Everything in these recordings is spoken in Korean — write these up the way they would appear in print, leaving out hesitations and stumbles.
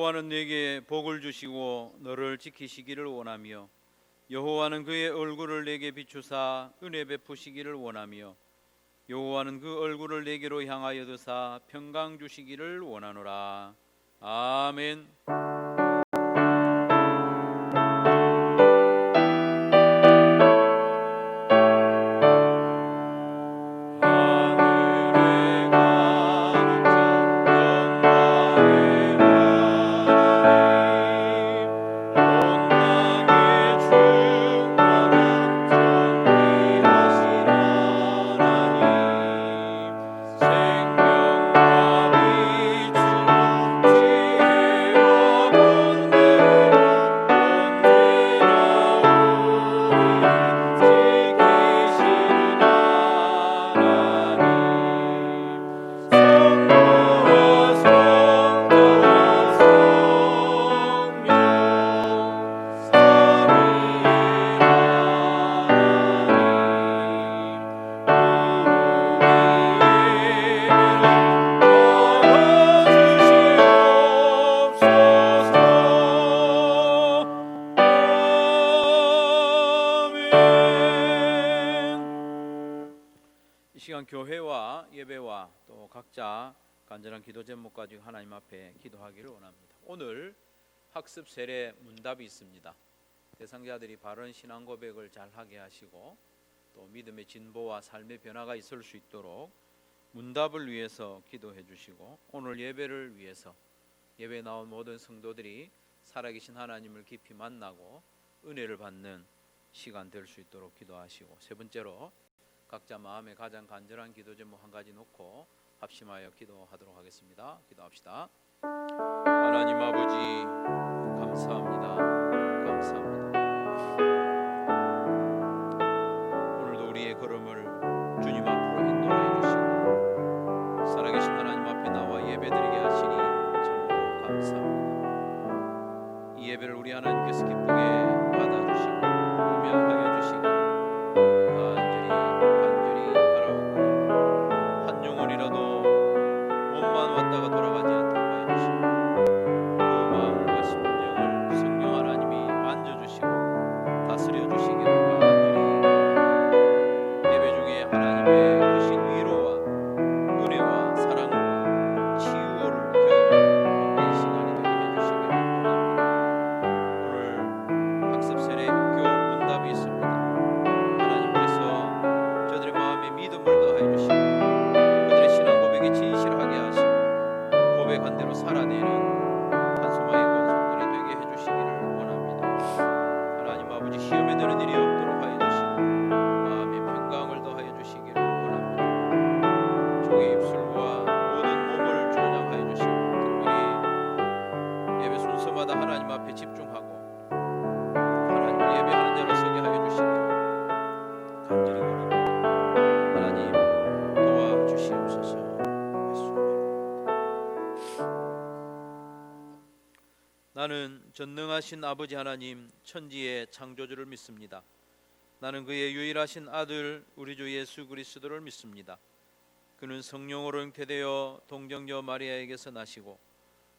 여호와는 내게 복을 주시고 너를 지키시기를 원하며 여호와는 그의 얼굴을 내게 비추사 은혜 베푸시기를 원하며 여호와는 그 얼굴을 내게로 향하여 드사 평강 주시기를 원하노라. 아멘. 이 시간 교회와 예배와 또 각자 간절한 기도 제목 가지고 하나님 앞에 기도하기를 원합니다. 오늘 학습 세례 문답이 있습니다. 대상자들이 바른 신앙 고백을 잘 하게 하시고 또 믿음의 진보와 삶의 변화가 있을 수 있도록 문답을 위해서 기도해 주시고, 오늘 예배를 위해서 예배에 나온 모든 성도들이 살아계신 하나님을 깊이 만나고 은혜를 받는 시간 될 수 있도록 기도하시고, 세 번째로 각자 마음에 가장 간절한 기도 제목 한 가지 놓고 합심하여 기도하도록 하겠습니다. 기도합시다. 하나님 아버지, 감사합니다. 감사합니다. 오늘도 우리의 걸음을 주님 앞으로 인도해 주시고 살아계신 하나님 앞에 나와 예배드리게 하시니 참으로 감사합니다. 이 예배를 우리 하나님께서 기쁘게 받아주시고 음양하여 주시고 간절히 바라옵고 한 영혼이라도 몸만 왔다가 돌아가지 않도록 하여 주시고 그 마음과 심령을 성령 하나님이 만져주시고 다스려 주시기를 간절히 예배 중에 하나님의 크신 위로와 은혜와 사랑과 치유를 경험하는 복된 시간이 되게 해주시기를 원합니다. 오늘 학습 세례 인교 문답이 있습니다. 하나님께서 저들의 마음에 믿음을 더하여 주시고 그들의 신앙 고백이 진실하게 하시고 고백한 대로 살아내는 한소마의 권속들이 되게 해주시기를 원합니다. 하나님 아버지, 시험에 드는 일이 없도록 하여 주시고 마음의 평강을 더하여 주시기를 원합니다. 종의 입술과 모든 몸을 조장하여 주시고 특별히 예배 순서마다 하나님 앞에 집중하고 하나님을 예배하는 자로 서게 하여 주시기를 간절히 원합니다. 하나님 도와주시옵소서. 나는 전능하신 아버지 하나님, 천지의 창조주를 믿습니다. 나는 그의 유일하신 아들 우리 주 예수 그리스도를 믿습니다. 그는 성령으로 잉태되어 동정녀 마리아에게서 나시고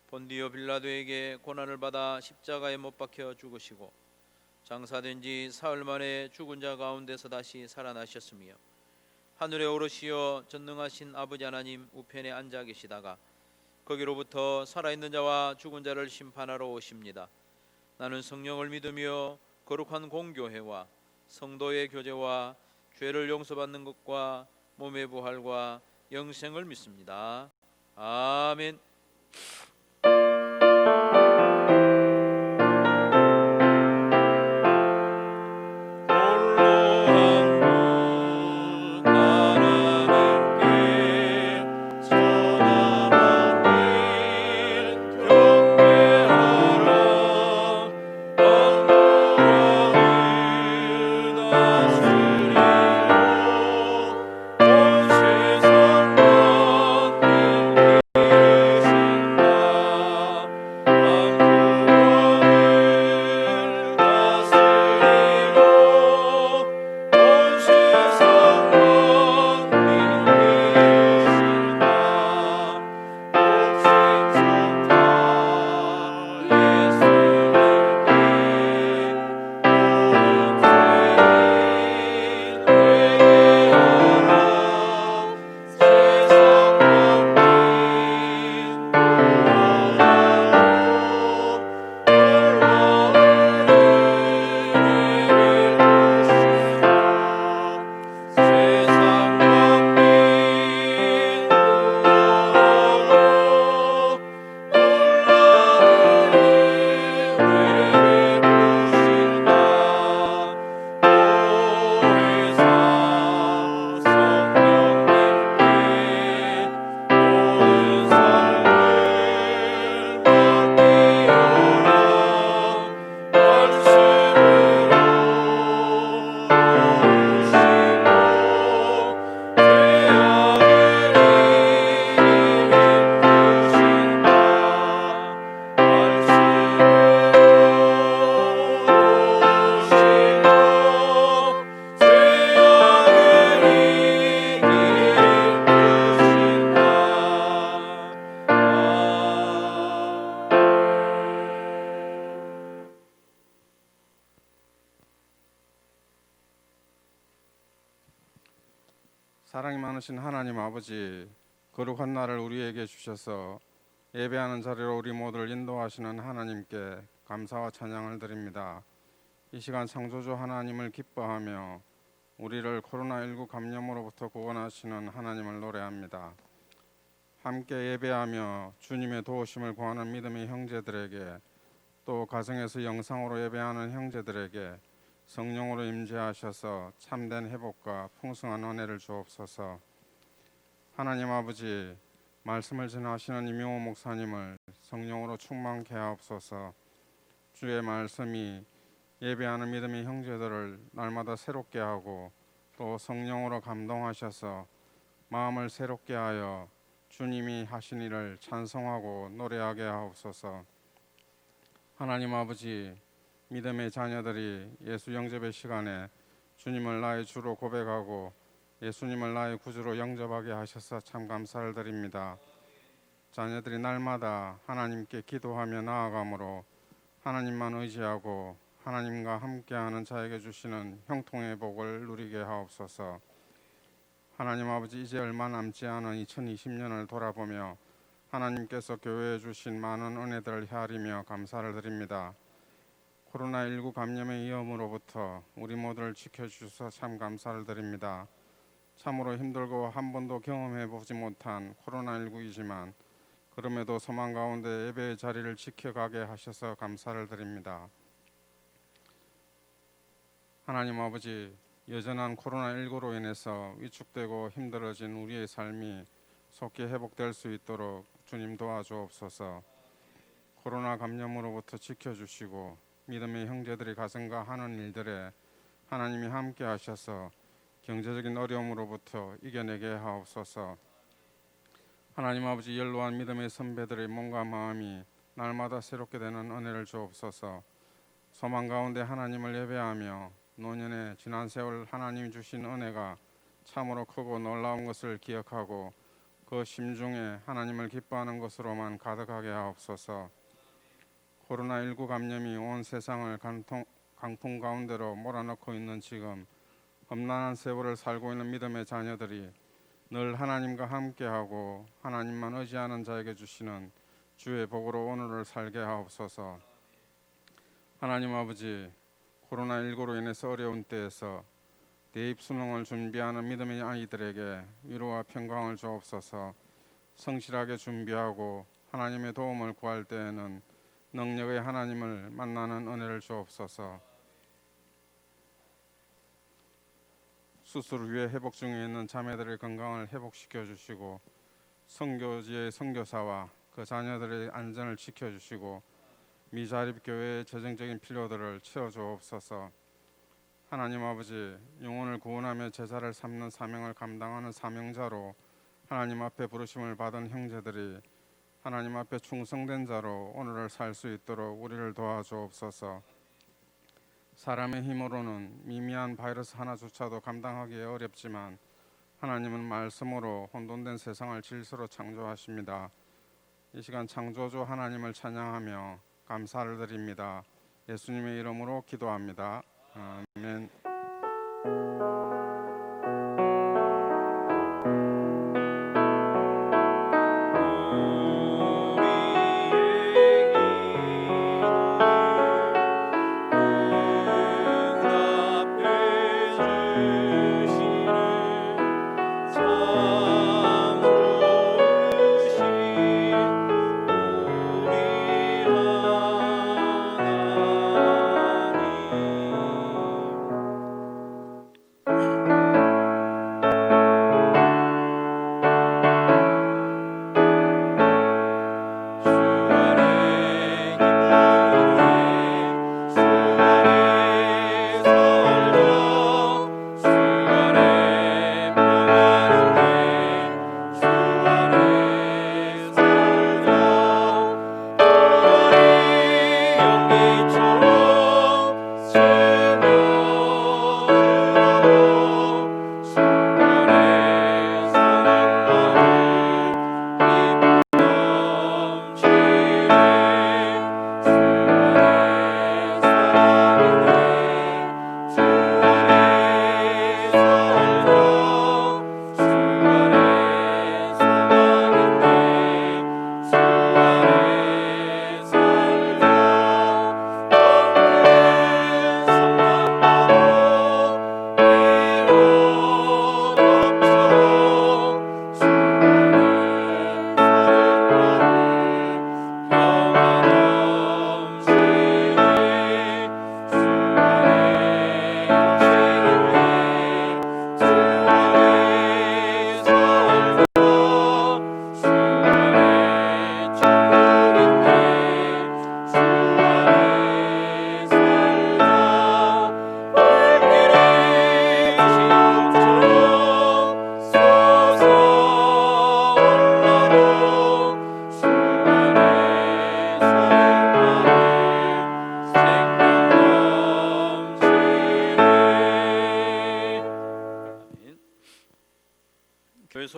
본디오 빌라도에게 고난을 받아 십자가에 못 박혀 죽으시고 장사된 지 사흘 만에 죽은 자 가운데서 다시 살아나셨으며 하늘에 오르시어 전능하신 아버지 하나님 우편에 앉아 계시다가 거기로부터 살아있는 자와 죽은 자를 심판하러 오십니다. 나는 성령을 믿으며 거룩한 공교회와 성도의 교제와 죄를 용서받는 것과 몸의 부활과 영생을 믿습니다. 아멘. 온 세상 만민이 사랑이 많으신 하나님 아버지, 거룩한 날을 우리에게 주셔서 예배하는 자리로 우리 모두를 인도하시는 하나님께 감사와 찬양을 드립니다. 이 시간 창조주 하나님을 기뻐하며 우리를 코로나19 감염으로부터 구원하시는 하나님을 노래합니다. 함께 예배하며 주님의 도우심을 구하는 믿음의 형제들에게, 또 가정에서 영상으로 예배하는 형제들에게 성령으로 임재하셔서 참된 회복과 풍성한 은혜를 주옵소서. 하나님 아버지, 말씀을 전하시는 이명호 목사님을 성령으로 충만케 하옵소서. 주의 말씀이 예배하는 믿음의 형제들을 날마다 새롭게 하고 또 성령으로 감동하셔서 마음을 새롭게 하여 주님이 하신 일을 찬송하고 노래하게 하옵소서. 하나님 아버지, 믿음의 자녀들이 예수 영접의 시간에 주님을 나의 주로 고백하고 예수님을 나의 구주로 영접하게 하셔서 참 감사를 드립니다. 자녀들이 날마다 하나님께 기도하며 나아가므로 하나님만 의지하고 하나님과 함께하는 자에게 주시는 형통의 복을 누리게 하옵소서. 하나님 아버지, 이제 얼마 남지 않은 2020년을 돌아보며 하나님께서 교회에 주신 많은 은혜들을 헤아리며 감사를 드립니다. 코로나19 감염의 위험으로부터 우리 모두를 지켜주셔서 참 감사를 드립니다. 참으로 힘들고 한 번도 경험해보지 못한 코로나19이지만 그럼에도 소망 가운데 예배의 자리를 지켜가게 하셔서 감사를 드립니다. 하나님 아버지, 여전한 코로나19로 인해서 위축되고 힘들어진 우리의 삶이 속히 회복될 수 있도록 주님 도와주옵소서. 코로나 감염으로부터 지켜주시고 믿음의 형제들이 가정과 하는 일들에 하나님이 함께 하셔서 경제적인 어려움으로부터 이겨내게 하옵소서. 하나님 아버지, 연로한 믿음의 선배들의 몸과 마음이 날마다 새롭게 되는 은혜를 주옵소서. 소망 가운데 하나님을 예배하며 노년의 지난 세월 하나님 주신 은혜가 참으로 크고 놀라운 것을 기억하고 그 심중에 하나님을 기뻐하는 것으로만 가득하게 하옵소서. 코로나19 감염이 온 세상을 강풍 가운데로 몰아넣고 있는 지금 험난한 세월을 살고 있는 믿음의 자녀들이 늘 하나님과 함께하고 하나님만 의지하는 자에게 주시는 주의 복으로 오늘을 살게 하옵소서. 하나님 아버지, 코로나19로 인해서 어려운 때에서 대입 수능을 준비하는 믿음의 아이들에게 위로와 평강을 주옵소서. 성실하게 준비하고 하나님의 도움을 구할 때에는 능력의 하나님을 만나는 은혜를 주옵소서. 수술 후에 회복 중에 있는 자매들의 건강을 회복시켜 주시고 선교지의 선교사와 그 자녀들의 안전을 지켜주시고 미자립교회의 재정적인 필요들을 채워주옵소서. 하나님 아버지, 영혼을 구원하며 제자를 삼는 사명을 감당하는 사명자로 하나님 앞에 부르심을 받은 형제들이 하나님 앞에 충성된 자로 오늘을 살 수 있도록 우리를 도와주옵소서. 사람의 힘으로는 미미한 바이러스 하나조차도 감당하기 어렵지만 하나님은 말씀으로 혼돈된 세상을 질서로 창조하십니다. 이 시간 창조주 하나님을 찬양하며 감사를 드립니다. 예수님의 이름으로 기도합니다. 아멘.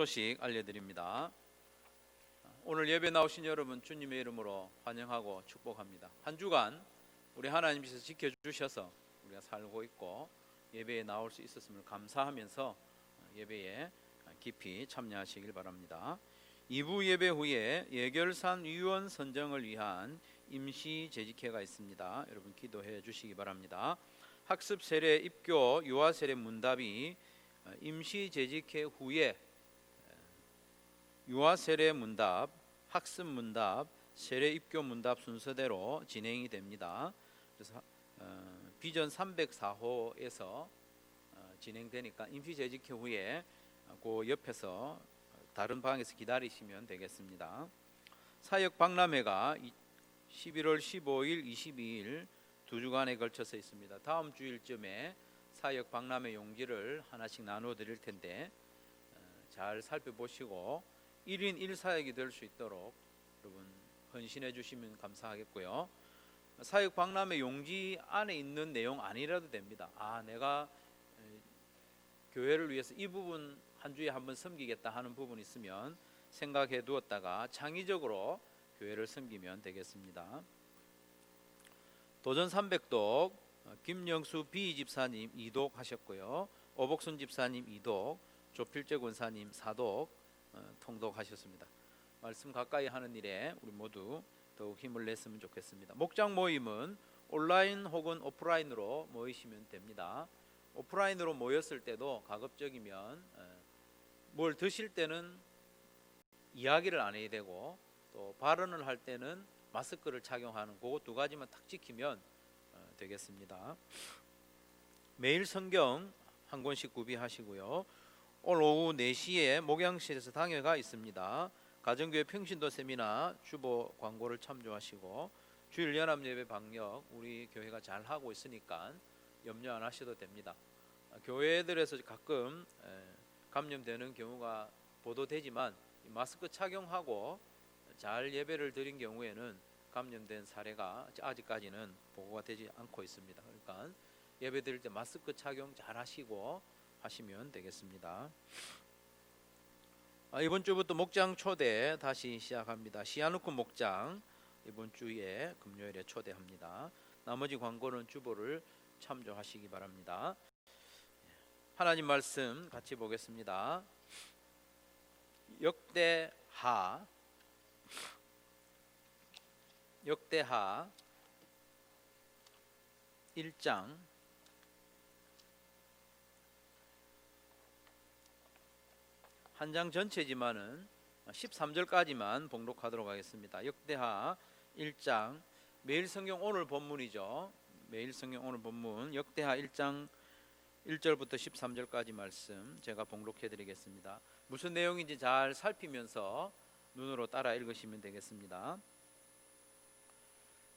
소식 알려드립니다. 오늘 예배 나오신 여러분 주님의 이름으로 환영하고 축복합니다. 한 주간 우리 하나님께서 지켜주셔서 우리가 살고 있고 예배에 나올 수 있었음을 감사하면서 예배에 깊이 참여하시길 바랍니다. 2부 예배 후에 예결산 위원 선정을 위한 임시 재직회가 있습니다. 여러분 기도해 주시기 바랍니다. 학습 세례 입교 유아 세례 문답이 임시 재직회 후에 유아 세례 문답, 학습 문답, 세례 입교 문답 순서대로 진행이 됩니다. 그래서 비전 304호에서 진행되니까 임시 재직회 후에 그 옆에서 다른 방에서 기다리시면 되겠습니다. 사역 박람회가 11월 15일, 22일 두 주간에 걸쳐서 있습니다. 다음 주일쯤에 사역 박람회 용지를 하나씩 나눠 드릴 텐데 잘 살펴보시고 1인 1사역이 될 수 있도록 여러분 헌신해 주시면 감사하겠고요. 사역 박람회 용지 안에 있는 내용 아니라도 됩니다. 내가 교회를 위해서 이 부분 한 주에 한번 섬기겠다 하는 부분 있으면 생각해 두었다가 창의적으로 교회를 섬기면 되겠습니다. 도전 300독 김영수 비 집사님 2독 하셨고요. 오복순 집사님 2독, 조필재 권사님 4독 통독하셨습니다. 말씀 가까이 하는 일에 우리 모두 더욱 힘을 냈으면 좋겠습니다. 목장 모임은 온라인 혹은 오프라인으로 모이시면 됩니다. 오프라인으로 모였을 때도 가급적이면 뭘 드실 때는 이야기를 안 해야 되고 또 발언을 할 때는 마스크를 착용하는 그 두 가지만 딱 지키면 되겠습니다. 매일 성경 한 권씩 구비하시고요. 오늘 오후 4시에 목양실에서 당회가 있습니다. 가정교회 평신도 세미나 주보 광고를 참조하시고 주일 연합 예배 방역 우리 교회가 잘 하고 있으니까 염려 안 하셔도 됩니다. 교회들에서 가끔 감염되는 경우가 보도되지만 마스크 착용하고 잘 예배를 드린 경우에는 감염된 사례가 아직까지는 보고가 되지 않고 있습니다. 그러니까 예배 드릴 때 마스크 착용 잘 하시고 하시면 되겠습니다. 이번 주부터 목장 초대 다시 시작합니다. 시아누크 목장 이번 주에 금요일에 초대합니다. 나머지 광고는 주보를 참조하시기 바랍니다. 하나님 말씀 같이 보겠습니다. 역대하 1장 1장 전체지만은 13절까지만 봉독하도록 하겠습니다. 역대하 1장 매일 성경 오늘 본문이죠. 매일 성경 오늘 본문 역대하 1장 1절부터 13절까지 말씀 제가 봉독해 드리겠습니다. 무슨 내용인지 잘 살피면서 눈으로 따라 읽으시면 되겠습니다.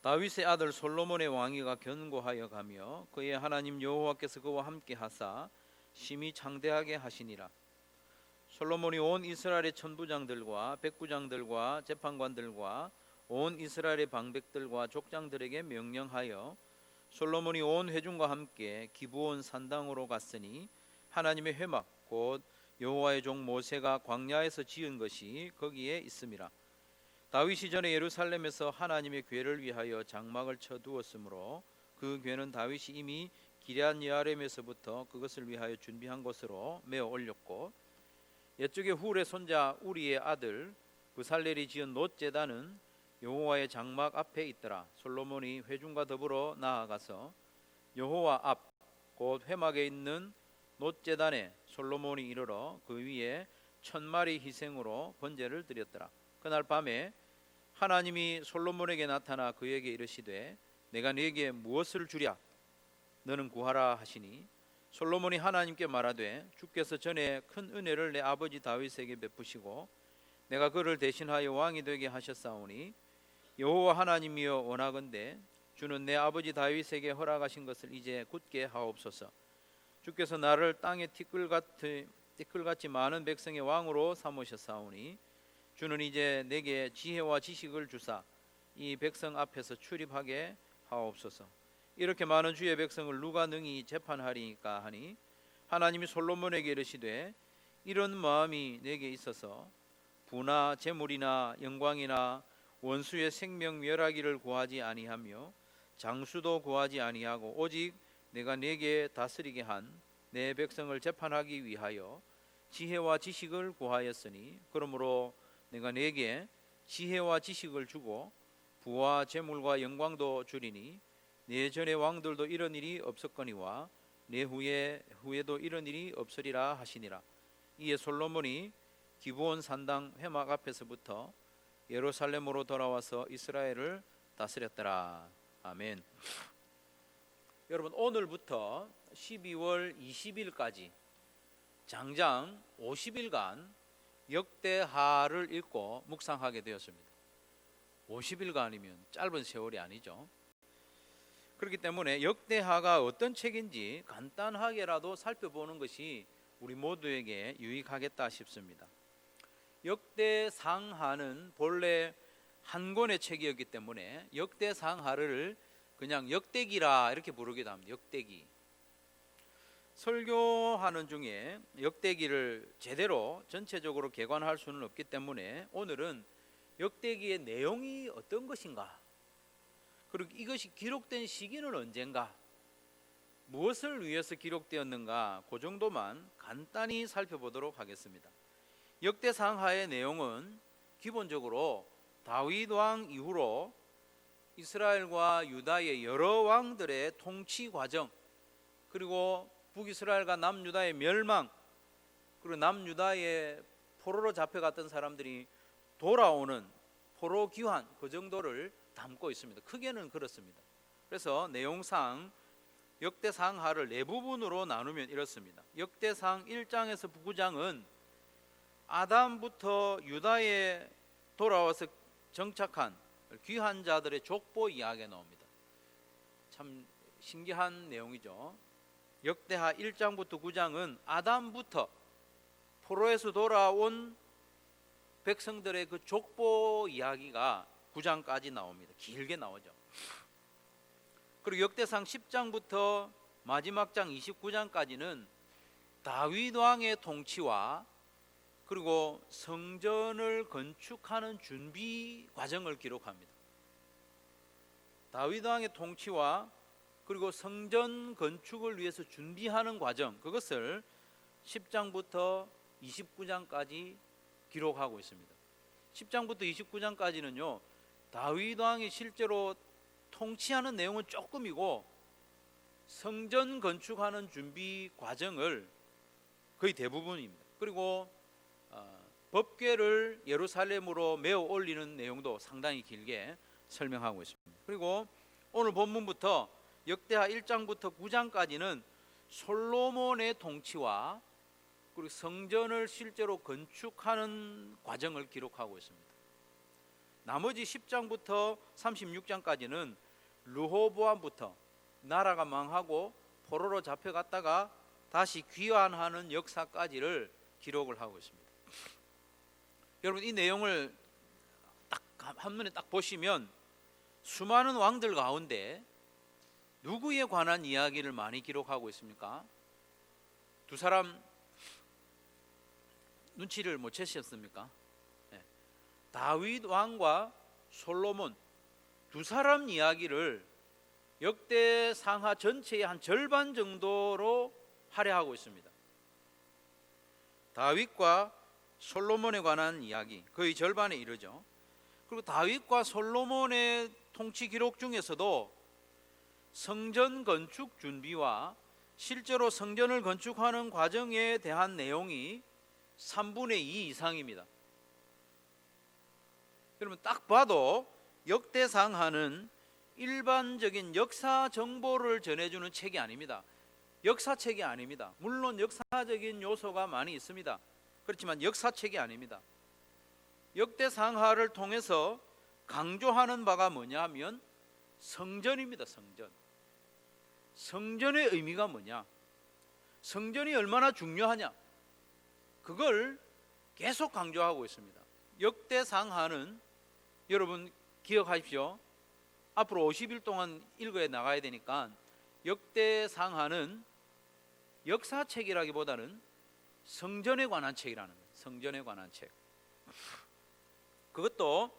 다윗의 아들 솔로몬의 왕위가 견고하여 가며 그의 하나님 여호와께서 그와 함께 하사 심히 창대하게 하시니라. 솔로몬이 온 이스라엘의 천부장들과 백부장들과 재판관들과 온 이스라엘의 방백들과 족장들에게 명령하여 솔로몬이 온 회중과 함께 기브온 산당으로 갔으니 하나님의 회막 곧 여호와의 종 모세가 광야에서 지은 것이 거기에 있음이라. 다윗이 전에 예루살렘에서 하나님의 궤를 위하여 장막을 쳐두었으므로 그 궤는 다윗이 이미 기럇 여아림에서부터 그것을 위하여 준비한 것으로 메어 올렸고 옛적에 훌의 손자 우리의 아들 브살렐이 지은 놋 제단은 여호와의 장막 앞에 있더라. 솔로몬이 회중과 더불어 나아가서 여호와 앞 곧 회막에 있는 놋 제단에 솔로몬이 이르러 그 위에 1000마리 희생으로 번제를 드렸더라. 그날 밤에 하나님이 솔로몬에게 나타나 그에게 이르시되 내가 네게 무엇을 주랴 너는 구하라 하시니 솔로몬이 하나님께 말하되 주께서 전에 큰 은혜를 내 아버지 다윗에게 베푸시고 내가 그를 대신하여 왕이 되게 하셨사오니 여호와 하나님이여 원하건대 주는 내 아버지 다윗에게 허락하신 것을 이제 굳게 하옵소서. 주께서 나를 땅의 티끌같이 많은 백성의 왕으로 삼으셨사오니 주는 이제 내게 지혜와 지식을 주사 이 백성 앞에서 출입하게 하옵소서. 이렇게 많은 주의 백성을 누가 능히 재판하리까 하니 하나님이 솔로몬에게 이르시되 이런 마음이 내게 있어서 부나 재물이나 영광이나 원수의 생명 멸하기를 구하지 아니하며 장수도 구하지 아니하고 오직 내가 내게 다스리게 한 내 백성을 재판하기 위하여 지혜와 지식을 구하였으니 그러므로 내가 내게 지혜와 지식을 주고 부와 재물과 영광도 주리니 내 전의 왕들도 이런 일이 없었거니와 내 후에도 이런 일이 없으리라 하시니라. 이에 솔로몬이 기브온 산당 회막 앞에서부터 예루살렘으로 돌아와서 이스라엘을 다스렸더라. 아멘. 여러분, 오늘부터 12월 20일까지 장장 50일간 역대하를 읽고 묵상하게 되었습니다. 50일간이면 짧은 세월이 아니죠. 그렇기 때문에 역대하가 어떤 책인지 간단하게라도 살펴보는 것이 우리 모두에게 유익하겠다 싶습니다. 역대상하는 본래 한 권의 책이었기 때문에 역대상하를 그냥 역대기라 이렇게 부르기도 합니다. 역대기. 설교하는 중에 역대기를 제대로 전체적으로 개관할 수는 없기 때문에 오늘은 역대기의 내용이 어떤 것인가, 그리고 이것이 기록된 시기는 언젠가, 무엇을 위해서 기록되었는가, 그 정도만 간단히 살펴보도록 하겠습니다. 역대상하의 내용은 기본적으로 다윗 왕 이후로 이스라엘과 유다의 여러 왕들의 통치 과정, 그리고 북이스라엘과 남유다의 멸망, 그리고 남유다의 포로로 잡혀갔던 사람들이 돌아오는 포로 귀환, 그 정도를 담고 있습니다. 크게는 그렇습니다. 그래서 내용상 역대상하를 네 부분으로 나누면 이렇습니다. 역대상 1장에서 9장은 아담부터 유다에 돌아와서 정착한 귀한 자들의 족보 이야기가 나옵니다. 참 신기한 내용이죠. 역대하 1장부터 9장은 아담부터 포로에서 돌아온 백성들의 그 족보 이야기가 9장까지 나옵니다. 길게 나오죠. 그리고 역대상 10장부터 마지막 장 29장까지는 다윗 왕의 통치와 그리고 성전을 건축하는 준비 과정을 기록합니다. 다윗 왕의 통치와 그리고 성전 건축을 위해서 준비하는 과정, 그것을 10장부터 29장까지 기록하고 있습니다. 10장부터 29장까지는요 다윗 왕이 실제로 통치하는 내용은 조금이고 성전 건축하는 준비 과정을 거의 대부분입니다. 그리고 법궤를 예루살렘으로 메어 올리는 내용도 상당히 길게 설명하고 있습니다. 그리고 오늘 본문부터 역대하 1장부터 9장까지는 솔로몬의 통치와 그리고 성전을 실제로 건축하는 과정을 기록하고 있습니다. 나머지 10장부터 36장까지는 르호보암부터 나라가 망하고 포로로 잡혀갔다가 다시 귀환하는 역사까지를 기록을 하고 있습니다. 여러분, 이 내용을 딱 한눈에 딱 보시면 수많은 왕들 가운데 누구에 관한 이야기를 많이 기록하고 있습니까? 두 사람 눈치를 못 채셨습니까? 네. 다윗 왕과 솔로몬 두 사람 이야기를 역대상하 전체의 한 절반 정도로 할애하고 있습니다. 다윗과 솔로몬에 관한 이야기 거의 절반에 이르죠. 그리고 다윗과 솔로몬의 통치 기록 중에서도 성전 건축 준비와 실제로 성전을 건축하는 과정에 대한 내용이 3분의 2 이상입니다. 여러분, 딱 봐도 역대상하는 일반적인 역사 정보를 전해주는 책이 아닙니다. 역사책이 아닙니다. 물론 역사적인 요소가 많이 있습니다. 그렇지만 역사책이 아닙니다. 역대상하를 통해서 강조하는 바가 뭐냐 하면 성전입니다. 성전의 의미가 뭐냐, 성전이 얼마나 중요하냐, 그걸 계속 강조하고 있습니다. 역대상하는 여러분 기억하십시오. 앞으로 50일 동안 읽어야 나가야 되니까 역대상하는 역사책이라기보다는 성전에 관한 책이라는 거예요. 성전에 관한 책. 그것도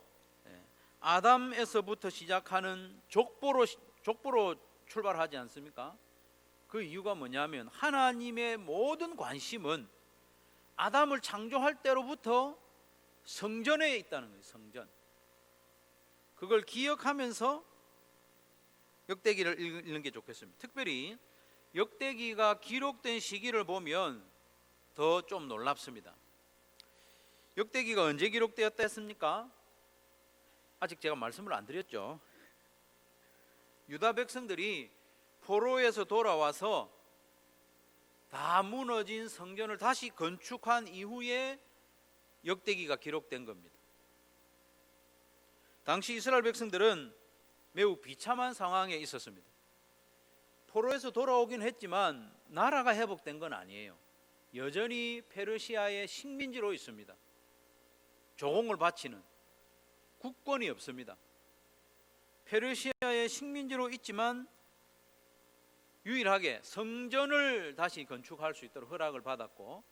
아담에서부터 시작하는 족보로 출발하지 않습니까? 그 이유가 뭐냐면 하나님의 모든 관심은 아담을 창조할 때로부터 성전에 있다는 거예요. 성전. 그걸 기억하면서 역대기를 읽는 게 좋겠습니다. 특별히 역대기가 기록된 시기를 보면 더 좀 놀랍습니다. 역대기가 언제 기록되었다 했습니까? 아직 제가 말씀을 안 드렸죠. 유다 백성들이 포로에서 돌아와서 다 무너진 성전을 다시 건축한 이후에 역대기가 기록된 겁니다. 당시 이스라엘 백성들은 매우 비참한 상황에 있었습니다. 포로에서 돌아오긴 했지만 나라가 회복된 건 아니에요. 여전히 페르시아의 식민지로 있습니다. 조공을 바치는 국권이 없습니다. 페르시아의 식민지로 있지만 유일하게 성전을 다시 건축할 수 있도록 허락을 받았고,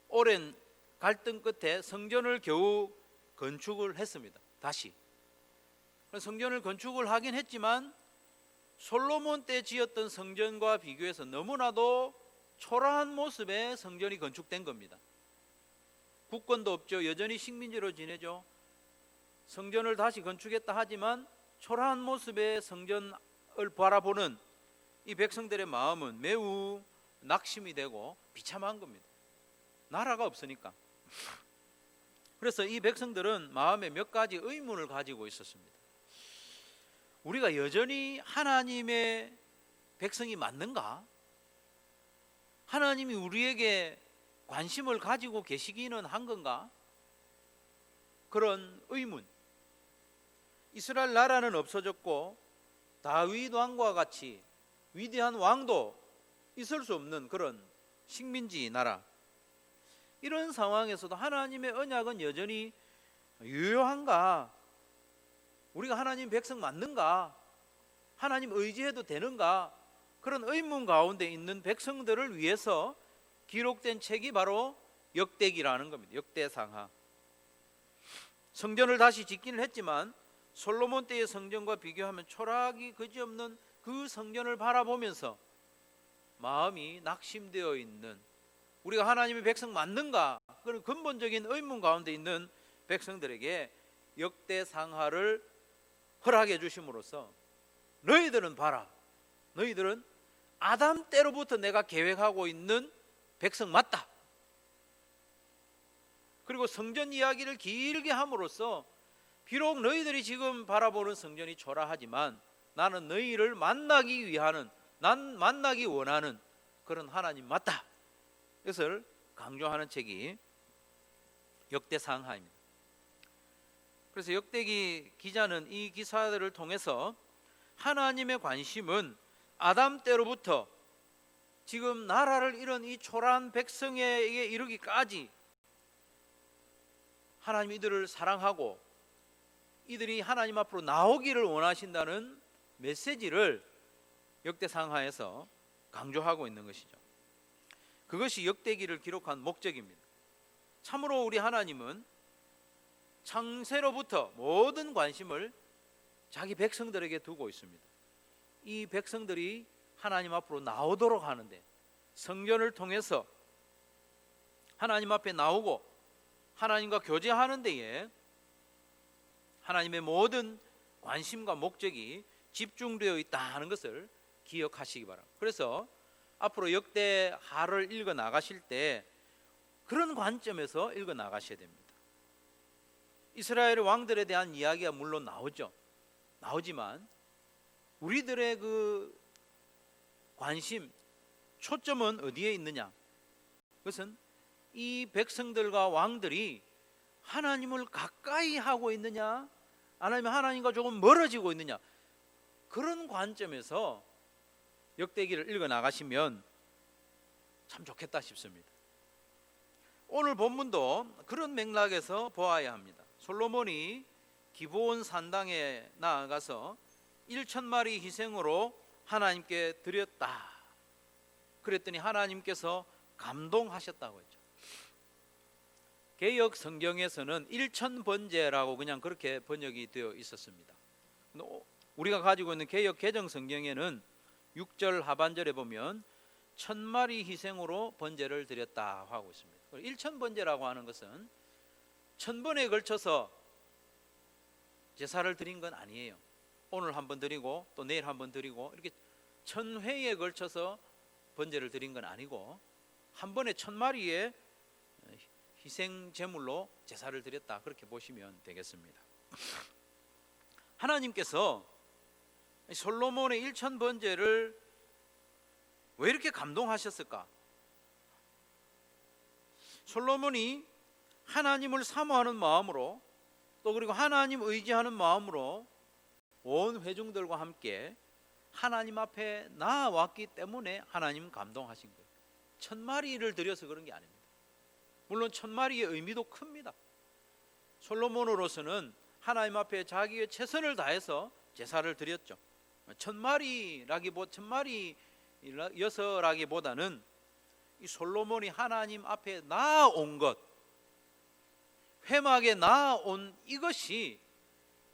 오랜 갈등 끝에 성전을 겨우 건축을 했습니다. 다시 성전을 건축을 하긴 했지만 솔로몬 때 지었던 성전과 비교해서 너무나도 초라한 모습의 성전이 건축된 겁니다. 국권도 없죠. 여전히 식민지로 지내죠. 성전을 다시 건축했다 하지만 초라한 모습의 성전을 바라보는 이 백성들의 마음은 매우 낙심이 되고 비참한 겁니다. 나라가 없으니까. 그래서 이 백성들은 마음에 몇 가지 의문을 가지고 있었습니다. 우리가 여전히 하나님의 백성이 맞는가? 하나님이 우리에게 관심을 가지고 계시기는 한 건가? 그런 의문. 이스라엘 나라는 없어졌고 다윗 왕과 같이 위대한 왕도 있을 수 없는 그런 식민지 나라. 이런 상황에서도 하나님의 언약은 여전히 유효한가? 우리가 하나님 백성 맞는가? 하나님 의지해도 되는가? 그런 의문 가운데 있는 백성들을 위해서 기록된 책이 바로 역대기라는 겁니다. 역대상하. 성전을 다시 짓기는 했지만 솔로몬 때의 성전과 비교하면 초라하기 그지없는 그 성전을 바라보면서 마음이 낙심되어 있는, 우리가 하나님의 백성 맞는가? 그런 근본적인 의문 가운데 있는 백성들에게 역대상하를 허락해 주심으로써 너희들은 봐라, 너희들은 아담 때로부터 내가 계획하고 있는 백성 맞다. 그리고 성전 이야기를 길게 함으로써 비록 너희들이 지금 바라보는 성전이 초라하지만 나는 너희를 만나기 위하는, 난 만나기 원하는 그런 하나님 맞다. 이것을 강조하는 책이 역대상하입니다. 그래서 역대기 기자는 이 기사들을 통해서 하나님의 관심은 아담 때로부터 지금 나라를 잃은 이 초라한 백성에게 이르기까지 하나님 이들을 사랑하고 이들이 하나님 앞으로 나오기를 원하신다는 메시지를 역대상하에서 강조하고 있는 것이죠. 그것이 역대기를 기록한 목적입니다. 참으로 우리 하나님은 창세로부터 모든 관심을 자기 백성들에게 두고 있습니다. 이 백성들이 하나님 앞으로 나오도록 하는데, 성전을 통해서 하나님 앞에 나오고 하나님과 교제하는 데에 하나님의 모든 관심과 목적이 집중되어 있다는 것을 기억하시기 바랍니다. 그래서 앞으로 역대하를 읽어 나가실 때 그런 관점에서 읽어 나가셔야 됩니다. 이스라엘 왕들에 대한 이야기가 물론 나오지만 우리들의 그 관심, 초점은 어디에 있느냐? 그것은 이 백성들과 왕들이 하나님을 가까이 하고 있느냐, 아니면 하나님과 조금 멀어지고 있느냐, 그런 관점에서 역대기를 읽어 나가시면 참 좋겠다 싶습니다. 오늘 본문도 그런 맥락에서 보아야 합니다. 솔로몬이 기브온 산당에 나아가서 1,000마리 희생으로 하나님께 드렸다. 그랬더니 하나님께서 감동하셨다고 했죠. 개역 성경에서는 일천번제라고 그냥 그렇게 번역이 되어 있었습니다. 우리가 가지고 있는 개역 개정 성경에는 6절 하반절에 보면 1000마리 희생으로 번제를 드렸다 하고 있습니다. 일천번제라고 하는 것은 1000번에 걸쳐서 제사를 드린 건 아니에요. 오늘 한번 드리고 또 내일 한번 드리고 이렇게 1000회에 걸쳐서 번제를 드린 건 아니고 한 번에 1000마리의 희생 제물로 제사를 드렸다, 그렇게 보시면 되겠습니다. 하나님께서 솔로몬의 1000번제를 왜 이렇게 감동하셨을까? 솔로몬이 하나님을 사모하는 마음으로 또 그리고 하나님 의지하는 마음으로 온 회중들과 함께 하나님 앞에 나아왔기 때문에 하나님 감동하신 거예요. 1000마리를 드려서 그런 게 아닙니다. 물론 1000마리의 의미도 큽니다. 솔로몬으로서는 하나님 앞에 자기의 최선을 다해서 제사를 드렸죠. 1000마리여서라기보다는 이 솔로몬이 하나님 앞에 나아온 것, 회막에 나아온 이것이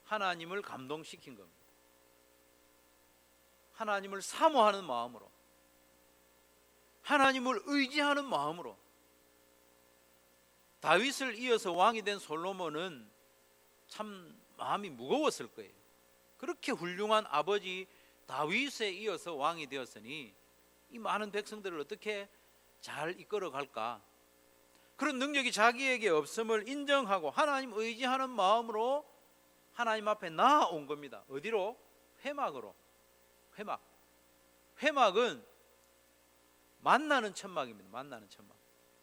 하나님을 감동시킨 겁니다. 하나님을 사모하는 마음으로, 하나님을 의지하는 마음으로. 다윗을 이어서 왕이 된 솔로몬은 참 마음이 무거웠을 거예요. 그렇게 훌륭한 아버지 다윗에 이어서 왕이 되었으니 이 많은 백성들을 어떻게 잘 이끌어 갈까? 그런 능력이 자기에게 없음을 인정하고 하나님 의지하는 마음으로 하나님 앞에 나아온 겁니다. 어디로? 회막으로. 회막은 만나는 천막입니다. 만나는 천막.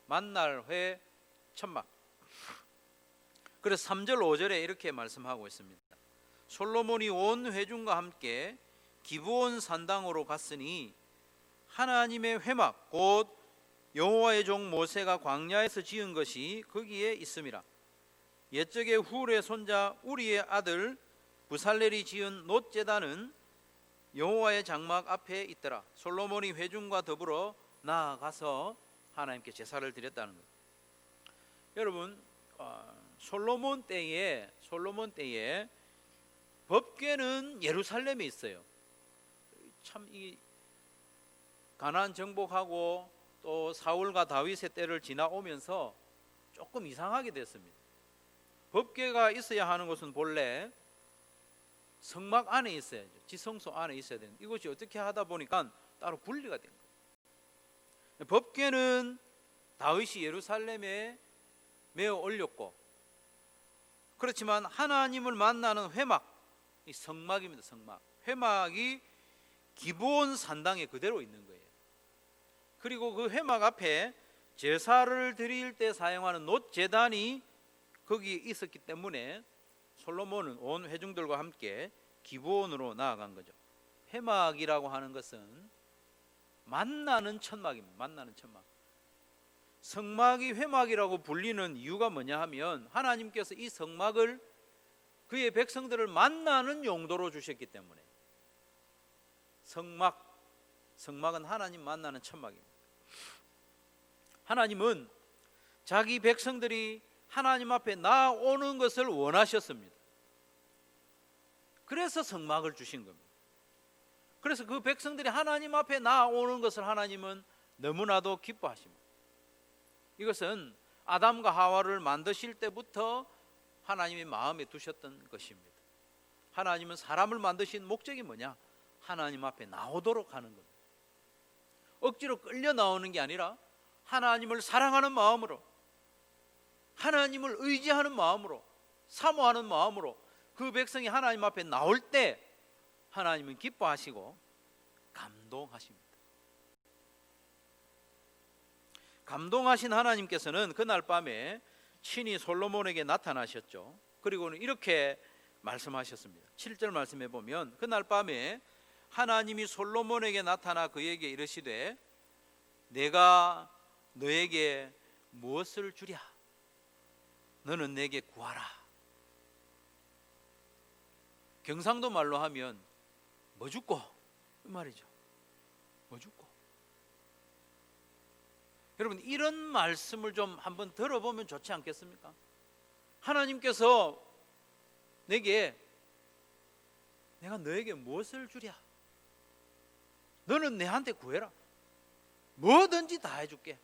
만날 회 천막. 그래서 3절 5절에 이렇게 말씀하고 있습니다. 솔로몬이 온 회중과 함께 기브온 산당으로 갔으니 하나님의 회막 곧 여호와의 종 모세가 광야에서 지은 것이 거기에 있음이라. 옛적에 훌의 손자 우리의 아들 부살렐이 지은 놋제단은 여호와의 장막 앞에 있더라. 솔로몬이 회중과 더불어 나아가서 하나님께 제사를 드렸다는 것. 여러분, 솔로몬 때에 법궤는 예루살렘에 있어요. 참 이 가나안 정복하고 또 사울과 다윗의 때를 지나오면서 조금 이상하게 됐습니다. 법궤가 있어야 하는 것은 본래 성막 안에 있어야죠. 지성소 안에 있어야 되는데 이것이 어떻게 하다 보니까 따로 분리가 된 거예요. 법궤는 다윗이 예루살렘에 메어 올렸고, 그렇지만 하나님을 만나는 회막, 이 성막입니다. 성막. 회막이 기브온 산당에 그대로 있는 거예요. 그리고 그 회막 앞에 제사를 드릴 때 사용하는 놋제단이 거기 있었기 때문에 솔로몬은 온 회중들과 함께 기브온으로 나아간 거죠. 회막이라고 하는 것은 만나는 천막입니다. 만나는 천막. 성막이 회막이라고 불리는 이유가 뭐냐 하면 하나님께서 이 성막을 그의 백성들을 만나는 용도로 주셨기 때문에. 성막은 하나님 만나는 천막입니다. 하나님은 자기 백성들이 하나님 앞에 나오는 것을 원하셨습니다. 그래서 성막을 주신 겁니다. 그래서 그 백성들이 하나님 앞에 나오는 것을 하나님은 너무나도 기뻐하십니다. 이것은 아담과 하와를 만드실 때부터 하나님이 마음에 두셨던 것입니다. 하나님은 사람을 만드신 목적이 뭐냐? 하나님 앞에 나오도록 하는 겁니다. 억지로 끌려 나오는 게 아니라 하나님을 사랑하는 마음으로, 하나님을 의지하는 마음으로, 사모하는 마음으로 그 백성이 하나님 앞에 나올 때 하나님은 기뻐하시고 감동하십니다. 감동하신 하나님께서는 그날 밤에 친히 솔로몬에게 나타나셨죠. 그리고는 이렇게 말씀하셨습니다. 7절 말씀해 보면 그날 밤에 하나님이 솔로몬에게 나타나 그에게 이르시되 내가 너에게 무엇을 주랴? 너는 내게 구하라. 경상도 말로 하면 뭐 줍고? 이 말이죠. 뭐 줍고? 여러분, 이런 말씀을 좀 한번 들어보면 좋지 않겠습니까? 하나님께서 내가 너에게 무엇을 주랴? 너는 내한테 구해라. 뭐든지 다 해줄게.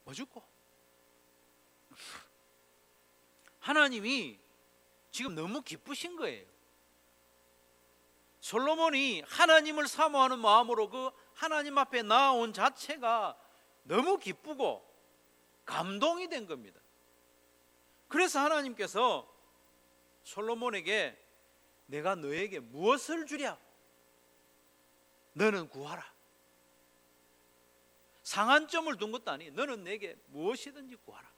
뭐 줄고? 하나님이 지금 너무 기쁘신 거예요. 솔로몬이 하나님을 사모하는 마음으로 그 하나님 앞에 나아온 자체가 너무 기쁘고 감동이 된 겁니다. 그래서 하나님께서 솔로몬에게 내가 너에게 무엇을 주랴? 너는 구하라. 상한점을 둔 것도 아니, 너는 내게 무엇이든지 구하라.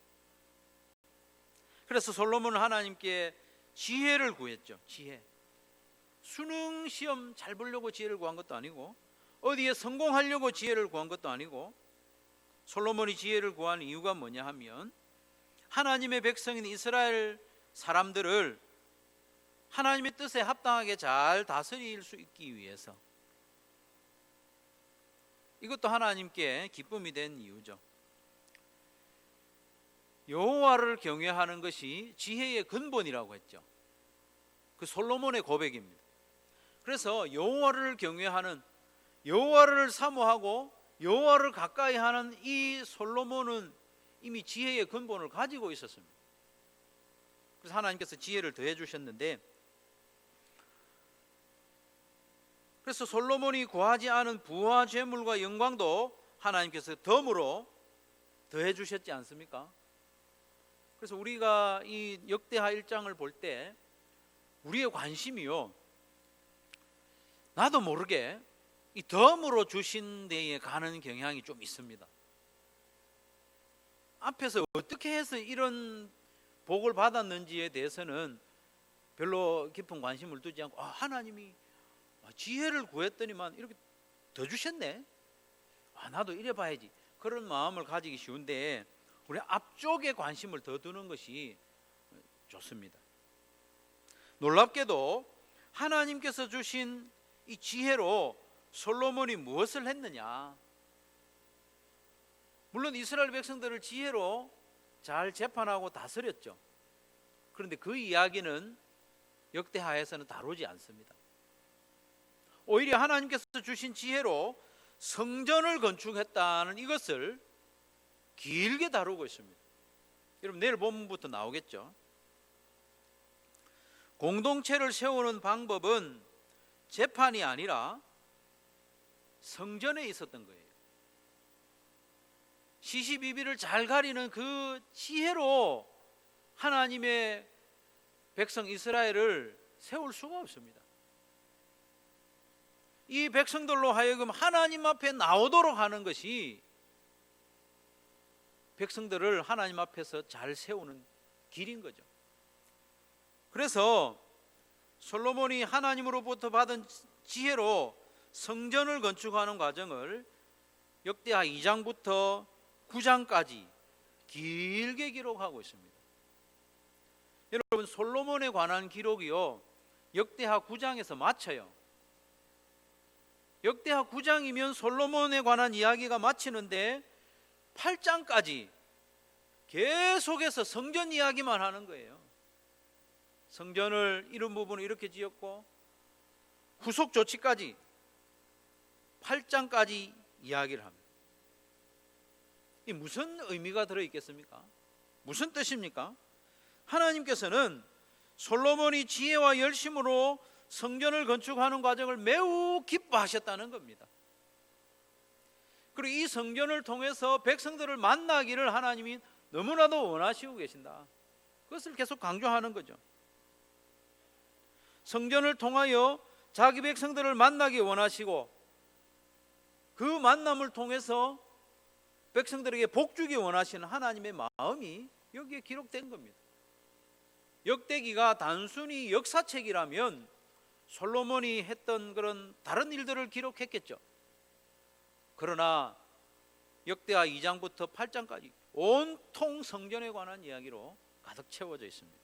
그래서 솔로몬은 하나님께 지혜를 구했죠. 지혜. 수능 시험 잘 보려고 지혜를 구한 것도 아니고, 어디에 성공하려고 지혜를 구한 것도 아니고, 솔로몬이 지혜를 구한 이유가 뭐냐 하면, 하나님의 백성인 이스라엘 사람들을 하나님의 뜻에 합당하게 잘 다스릴 수 있기 위해서. 이것도 하나님께 기쁨이 된 이유죠. 여호와를 경외하는 것이 지혜의 근본이라고 했죠. 그 솔로몬의 고백입니다. 그래서 여호와를 경외하는, 여호와를 사모하고 여호와를 가까이 하는 이 솔로몬은 이미 지혜의 근본을 가지고 있었습니다. 그래서 하나님께서 지혜를 더해 주셨는데, 그래서 솔로몬이 구하지 않은 부와 재물과 영광도 하나님께서 덤으로 더해 주셨지 않습니까? 그래서 우리가 이 역대하 1장을 볼 때 우리의 관심이요, 나도 모르게 이 덤으로 주신 데에 가는 경향이 좀 있습니다. 앞에서 어떻게 해서 이런 복을 받았는지에 대해서는 별로 깊은 관심을 두지 않고, 하나님이 지혜를 구했더니만 이렇게 더 주셨네, 나도 이래 봐야지, 그런 마음을 가지기 쉬운데, 우리 앞쪽에 관심을 더 두는 것이 좋습니다. 놀랍게도 하나님께서 주신 이 지혜로 솔로몬이 무엇을 했느냐? 물론 이스라엘 백성들을 지혜로 잘 재판하고 다스렸죠. 그런데 그 이야기는 역대하에서는 다루지 않습니다. 오히려 하나님께서 주신 지혜로 성전을 건축했다는 이것을 길게 다루고 있습니다. 여러분, 내일 본문부터 나오겠죠. 공동체를 세우는 방법은 재판이 아니라 성전에 있었던 거예요. 시시비비를 잘 가리는 그 지혜로 하나님의 백성 이스라엘을 세울 수가 없습니다. 이 백성들로 하여금 하나님 앞에 나오도록 하는 것이 백성들을 하나님 앞에서 잘 세우는 길인 거죠. 그래서 솔로몬이 하나님으로부터 받은 지혜로 성전을 건축하는 과정을 역대하 2장부터 9장까지 길게 기록하고 있습니다. 여러분, 솔로몬에 관한 기록이요, 역대하 9장에서 마쳐요. 역대하 9장이면 솔로몬에 관한 이야기가 마치는데 8장까지 계속해서 성전 이야기만 하는 거예요. 성전을 이런 부분을 이렇게 지었고 후속 조치까지 8장까지 이야기를 합니다. 이 무슨 의미가 들어있겠습니까? 무슨 뜻입니까? 하나님께서는 솔로몬이 지혜와 열심으로 성전을 건축하는 과정을 매우 기뻐하셨다는 겁니다. 그리고 이 성전을 통해서 백성들을 만나기를 하나님이 너무나도 원하시고 계신다. 그것을 계속 강조하는 거죠. 성전을 통하여 자기 백성들을 만나기 원하시고, 그 만남을 통해서 백성들에게 복 주기 원하시는 하나님의 마음이 여기에 기록된 겁니다. 역대기가 단순히 역사책이라면 솔로몬이 했던 그런 다른 일들을 기록했겠죠. 그러나 역대하 2장부터 8장까지 온통 성전에 관한 이야기로 가득 채워져 있습니다.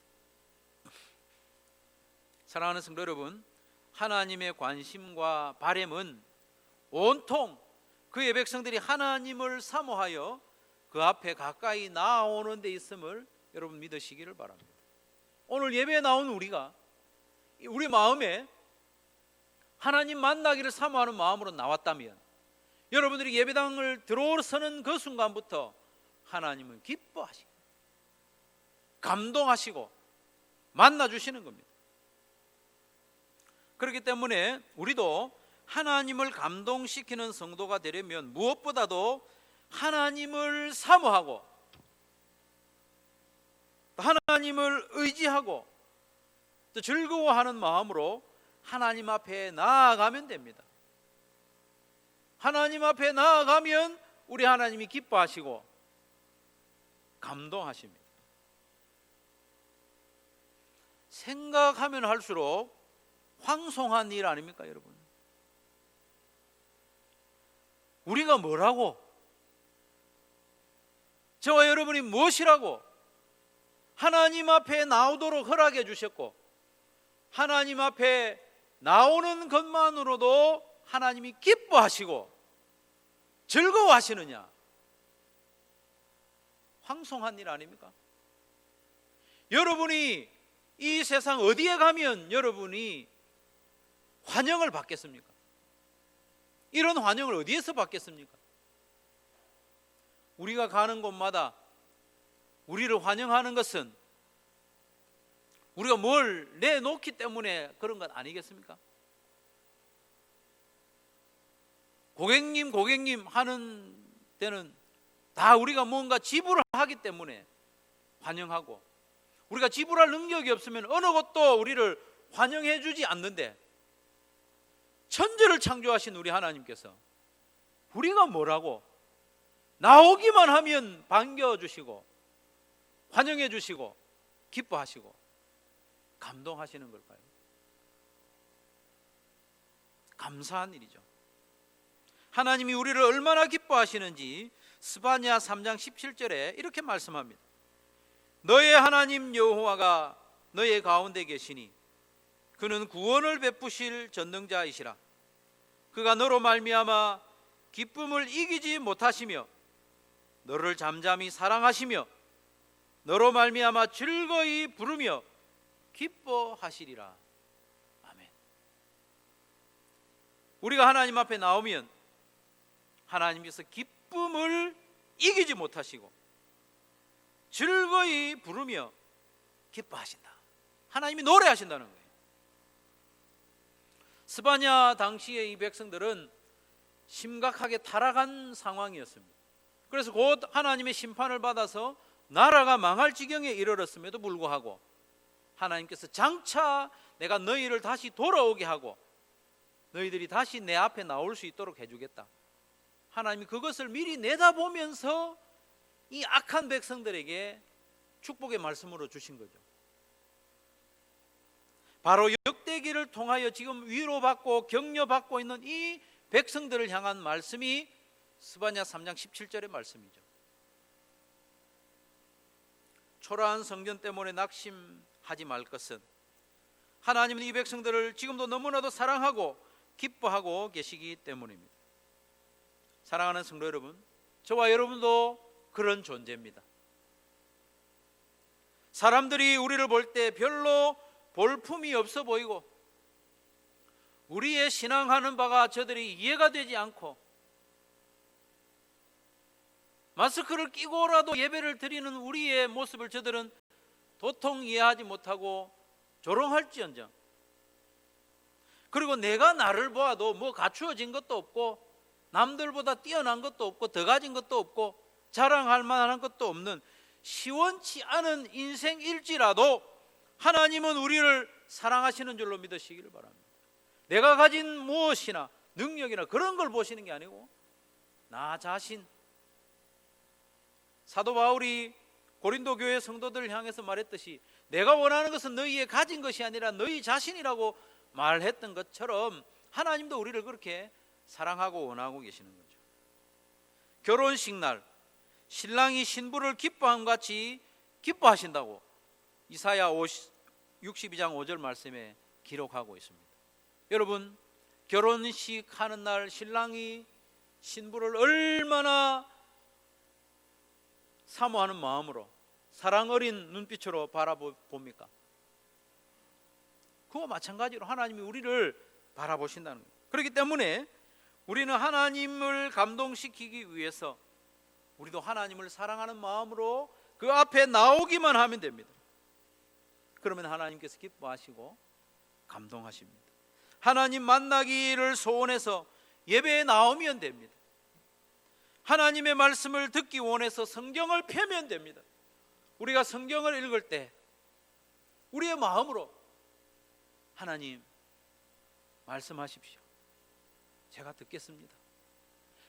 사랑하는 성도 여러분, 하나님의 관심과 바램은 온통 그의 백성들이 하나님을 사모하여 그 앞에 가까이 나아오는 데 있음을 여러분 믿으시기를 바랍니다. 오늘 예배에 나온 우리가 우리 마음에 하나님 만나기를 사모하는 마음으로 나왔다면 여러분들이 예배당을 들어서는 그 순간부터 하나님을 기뻐하시고 감동하시고 만나주시는 겁니다. 그렇기 때문에 우리도 하나님을 감동시키는 성도가 되려면 무엇보다도 하나님을 사모하고 하나님을 의지하고 또 즐거워하는 마음으로 하나님 앞에 나아가면 됩니다. 하나님 앞에 나아가면 우리 하나님이 기뻐하시고 감동하십니다. 생각하면 할수록 황송한 일 아닙니까, 여러분? 우리가 뭐라고? 저와 여러분이 무엇이라고 하나님 앞에 나오도록 허락해 주셨고 하나님 앞에 나오는 것만으로도 하나님이 기뻐하시고 즐거워하시느냐? 황송한 일 아닙니까? 여러분이 이 세상 어디에 가면 여러분이 환영을 받겠습니까? 이런 환영을 어디에서 받겠습니까? 우리가 가는 곳마다 우리를 환영하는 것은 우리가 뭘 내놓기 때문에 그런 것 아니겠습니까? 고객님 하는 때는 다 우리가 뭔가 지불을 하기 때문에 환영하고 우리가 지불할 능력이 없으면 어느 곳도 우리를 환영해 주지 않는데 천지를 창조하신 우리 하나님께서 우리가 뭐라고 나오기만 하면 반겨주시고 환영해 주시고 기뻐하시고 감동하시는 걸까요? 감사한 일이죠. 하나님이 우리를 얼마나 기뻐하시는지 스바냐 3장 17절에 이렇게 말씀합니다. 너의 하나님 여호와가 너의 가운데 계시니 그는 구원을 베푸실 전능자이시라. 그가 너로 말미암아 기쁨을 이기지 못하시며 너를 잠잠히 사랑하시며 너로 말미암아 즐거이 부르며 기뻐하시리라. 아멘. 우리가 하나님 앞에 나오면 하나님께서 기쁨을 이기지 못하시고 즐거이 부르며 기뻐하신다. 하나님이 노래하신다는 거예요. 스바냐 당시의 이 백성들은 심각하게 타락한 상황이었습니다. 그래서 곧 하나님의 심판을 받아서 나라가 망할 지경에 이르렀음에도 불구하고 하나님께서 장차 내가 너희를 다시 돌아오게 하고 너희들이 다시 내 앞에 나올 수 있도록 해주겠다. 하나님이 그것을 미리 내다보면서 이 악한 백성들에게 축복의 말씀으로 주신 거죠. 바로 역대기를 통하여 지금 위로받고 격려받고 있는 이 백성들을 향한 말씀이 스바냐 3장 17절의 말씀이죠. 초라한 성전 때문에 낙심하지 말 것은 하나님은 이 백성들을 지금도 너무나도 사랑하고 기뻐하고 계시기 때문입니다. 사랑하는 성도 여러분, 저와 여러분도 그런 존재입니다. 사람들이 우리를 볼 때 별로 볼품이 없어 보이고 우리의 신앙하는 바가 저들이 이해가 되지 않고 마스크를 끼고라도 예배를 드리는 우리의 모습을 저들은 도통 이해하지 못하고 조롱할지언정, 그리고 내가 나를 보아도 뭐 갖추어진 것도 없고 남들보다 뛰어난 것도 없고 더 가진 것도 없고 자랑할 만한 것도 없는 시원치 않은 인생일지라도 하나님은 우리를 사랑하시는 줄로 믿으시기를 바랍니다. 내가 가진 무엇이나 능력이나 그런 걸 보시는 게 아니고 나 자신, 사도 바울이 고린도 교회 성도들을 향해서 말했듯이 내가 원하는 것은 너희의 가진 것이 아니라 너희 자신이라고 말했던 것처럼 하나님도 우리를 그렇게 사랑하고 원하고 계시는 거죠. 결혼식 날 신랑이 신부를 기뻐함 같이 기뻐하신다고 이사야 62장 5절 말씀에 기록하고 있습니다. 여러분, 결혼식 하는 날 신랑이 신부를 얼마나 사모하는 마음으로 사랑 어린 눈빛으로 바라봅니까? 그와 마찬가지로 하나님이 우리를 바라보신다는 거예요. 그렇기 때문에 우리는 하나님을 감동시키기 위해서 우리도 하나님을 사랑하는 마음으로 그 앞에 나오기만 하면 됩니다. 그러면 하나님께서 기뻐하시고 감동하십니다. 하나님 만나기를 소원해서 예배에 나오면 됩니다. 하나님의 말씀을 듣기 원해서 성경을 펴면 됩니다. 우리가 성경을 읽을 때 우리의 마음으로 하나님 말씀하십시오, 제가 듣겠습니다,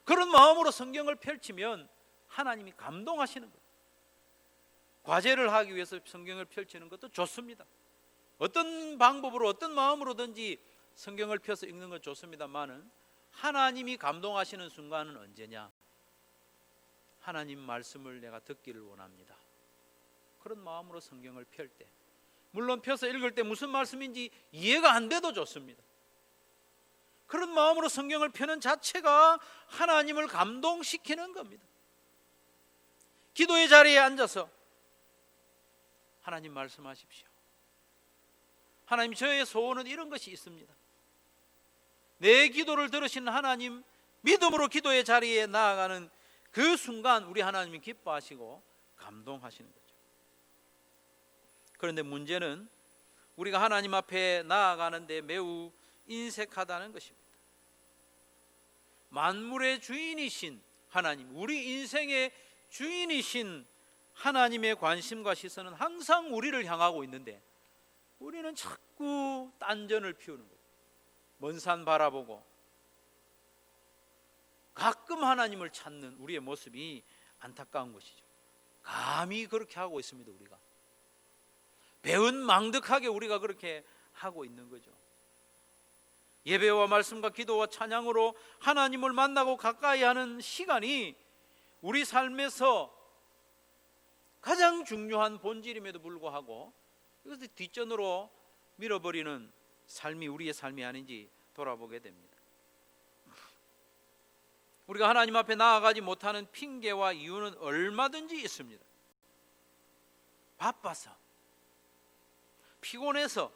그런 마음으로 성경을 펼치면 하나님이 감동하시는 거예요. 과제를 하기 위해서 성경을 펼치는 것도 좋습니다. 어떤 방법으로 어떤 마음으로든지 성경을 펴서 읽는 건 좋습니다만은 하나님이 감동하시는 순간은 언제냐? 하나님 말씀을 내가 듣기를 원합니다, 그런 마음으로 성경을 펼 때, 물론 펴서 읽을 때 무슨 말씀인지 이해가 안 돼도 좋습니다. 그런 마음으로 성경을 펴는 자체가 하나님을 감동시키는 겁니다. 기도의 자리에 앉아서 하나님 말씀하십시오, 하나님 저의 소원은 이런 것이 있습니다, 내 기도를 들으신 하나님, 믿음으로 기도의 자리에 나아가는 그 순간 우리 하나님이 기뻐하시고 감동하시는 거죠. 그런데 문제는 우리가 하나님 앞에 나아가는데 매우 인색하다는 것입니다. 만물의 주인이신 하나님, 우리 인생의 주인이신 하나님의 관심과 시선은 항상 우리를 향하고 있는데 우리는 자꾸 딴전을 피우는 거예요. 먼 산 바라보고 가끔 하나님을 찾는 우리의 모습이 안타까운 것이죠. 감히 그렇게 하고 있습니다. 우리가 배은망덕하게 우리가 그렇게 하고 있는 거죠. 예배와 말씀과 기도와 찬양으로 하나님을 만나고 가까이 하는 시간이 우리 삶에서 가장 중요한 본질임에도 불구하고 이것을 뒷전으로 밀어버리는 삶이 우리의 삶이 아닌지 돌아보게 됩니다. 우리가 하나님 앞에 나아가지 못하는 핑계와 이유는 얼마든지 있습니다. 바빠서, 피곤해서,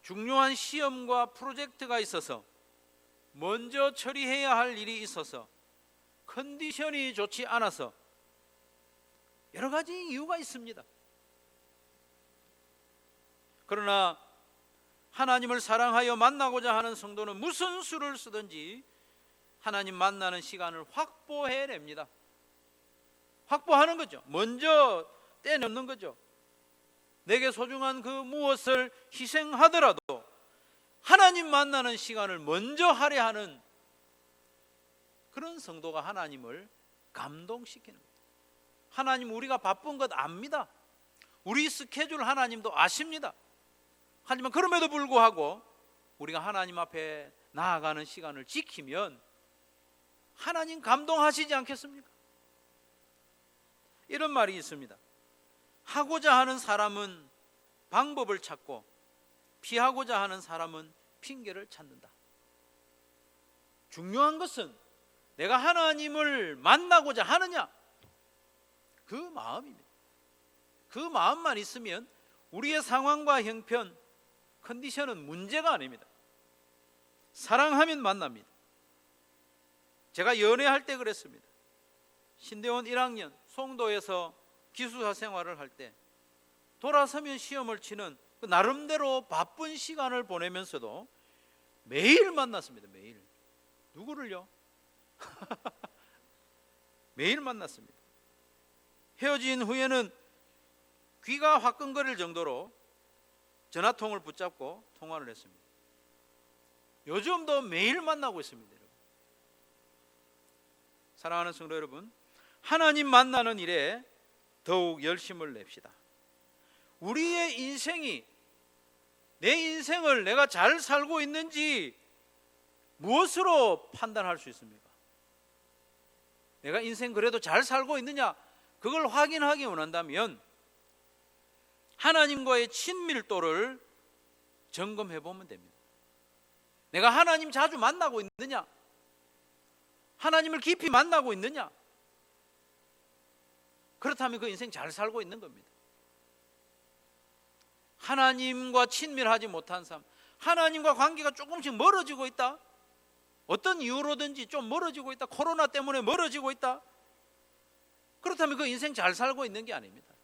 중요한 시험과 프로젝트가 있어서, 먼저 처리해야 할 일이 있어서, 컨디션이 좋지 않아서, 여러 가지 이유가 있습니다. 그러나 하나님을 사랑하여 만나고자 하는 성도는 무슨 수를 쓰든지 하나님 만나는 시간을 확보해냅니다. 확보하는 거죠. 먼저 떼놓는 거죠. 내게 소중한 그 무엇을 희생하더라도 하나님 만나는 시간을 먼저 할애하는 그런 성도가 하나님을 감동시키는 거예요. 하나님 우리가 바쁜 것 압니다. 우리 스케줄 하나님도 아십니다. 하지만 그럼에도 불구하고 우리가 하나님 앞에 나아가는 시간을 지키면 하나님 감동하시지 않겠습니까? 이런 말이 있습니다. 하고자 하는 사람은 방법을 찾고 피하고자 하는 사람은 핑계를 찾는다. 중요한 것은 내가 하나님을 만나고자 하느냐, 그 마음입니다. 그 마음만 있으면 우리의 상황과 형편, 컨디션은 문제가 아닙니다. 사랑하면 만납니다. 제가 연애할 때 그랬습니다. 신대원 1학년 송도에서 기숙사 생활을 할 때 돌아서면 시험을 치는 그 나름대로 바쁜 시간을 보내면서도 매일 만났습니다. 매일. 누구를요? 매일 만났습니다. 헤어진 후에는 귀가 화끈거릴 정도로 전화통을 붙잡고 통화를 했습니다. 요즘도 매일 만나고 있습니다. 여러분. 사랑하는 성도 여러분, 하나님 만나는 일에 더욱 열심을 냅시다. 우리의 인생이, 내 인생을 내가 잘 살고 있는지 무엇으로 판단할 수 있습니까? 내가 인생 그래도 잘 살고 있느냐, 그걸 확인하기 원한다면 하나님과의 친밀도를 점검해 보면 됩니다. 내가 하나님 자주 만나고 있느냐, 하나님을 깊이 만나고 있느냐? 그렇다면 그 인생 잘 살고 있는 겁니다. 하나님과 친밀하지 못한 삶, 하나님과 관계가 조금씩 멀어지고 있다, 어떤 이유로든지 좀 멀어지고 있다, 코로나 때문에 멀어지고 있다, 그렇다면 그 인생 잘 살고 있는 게 아닙니다.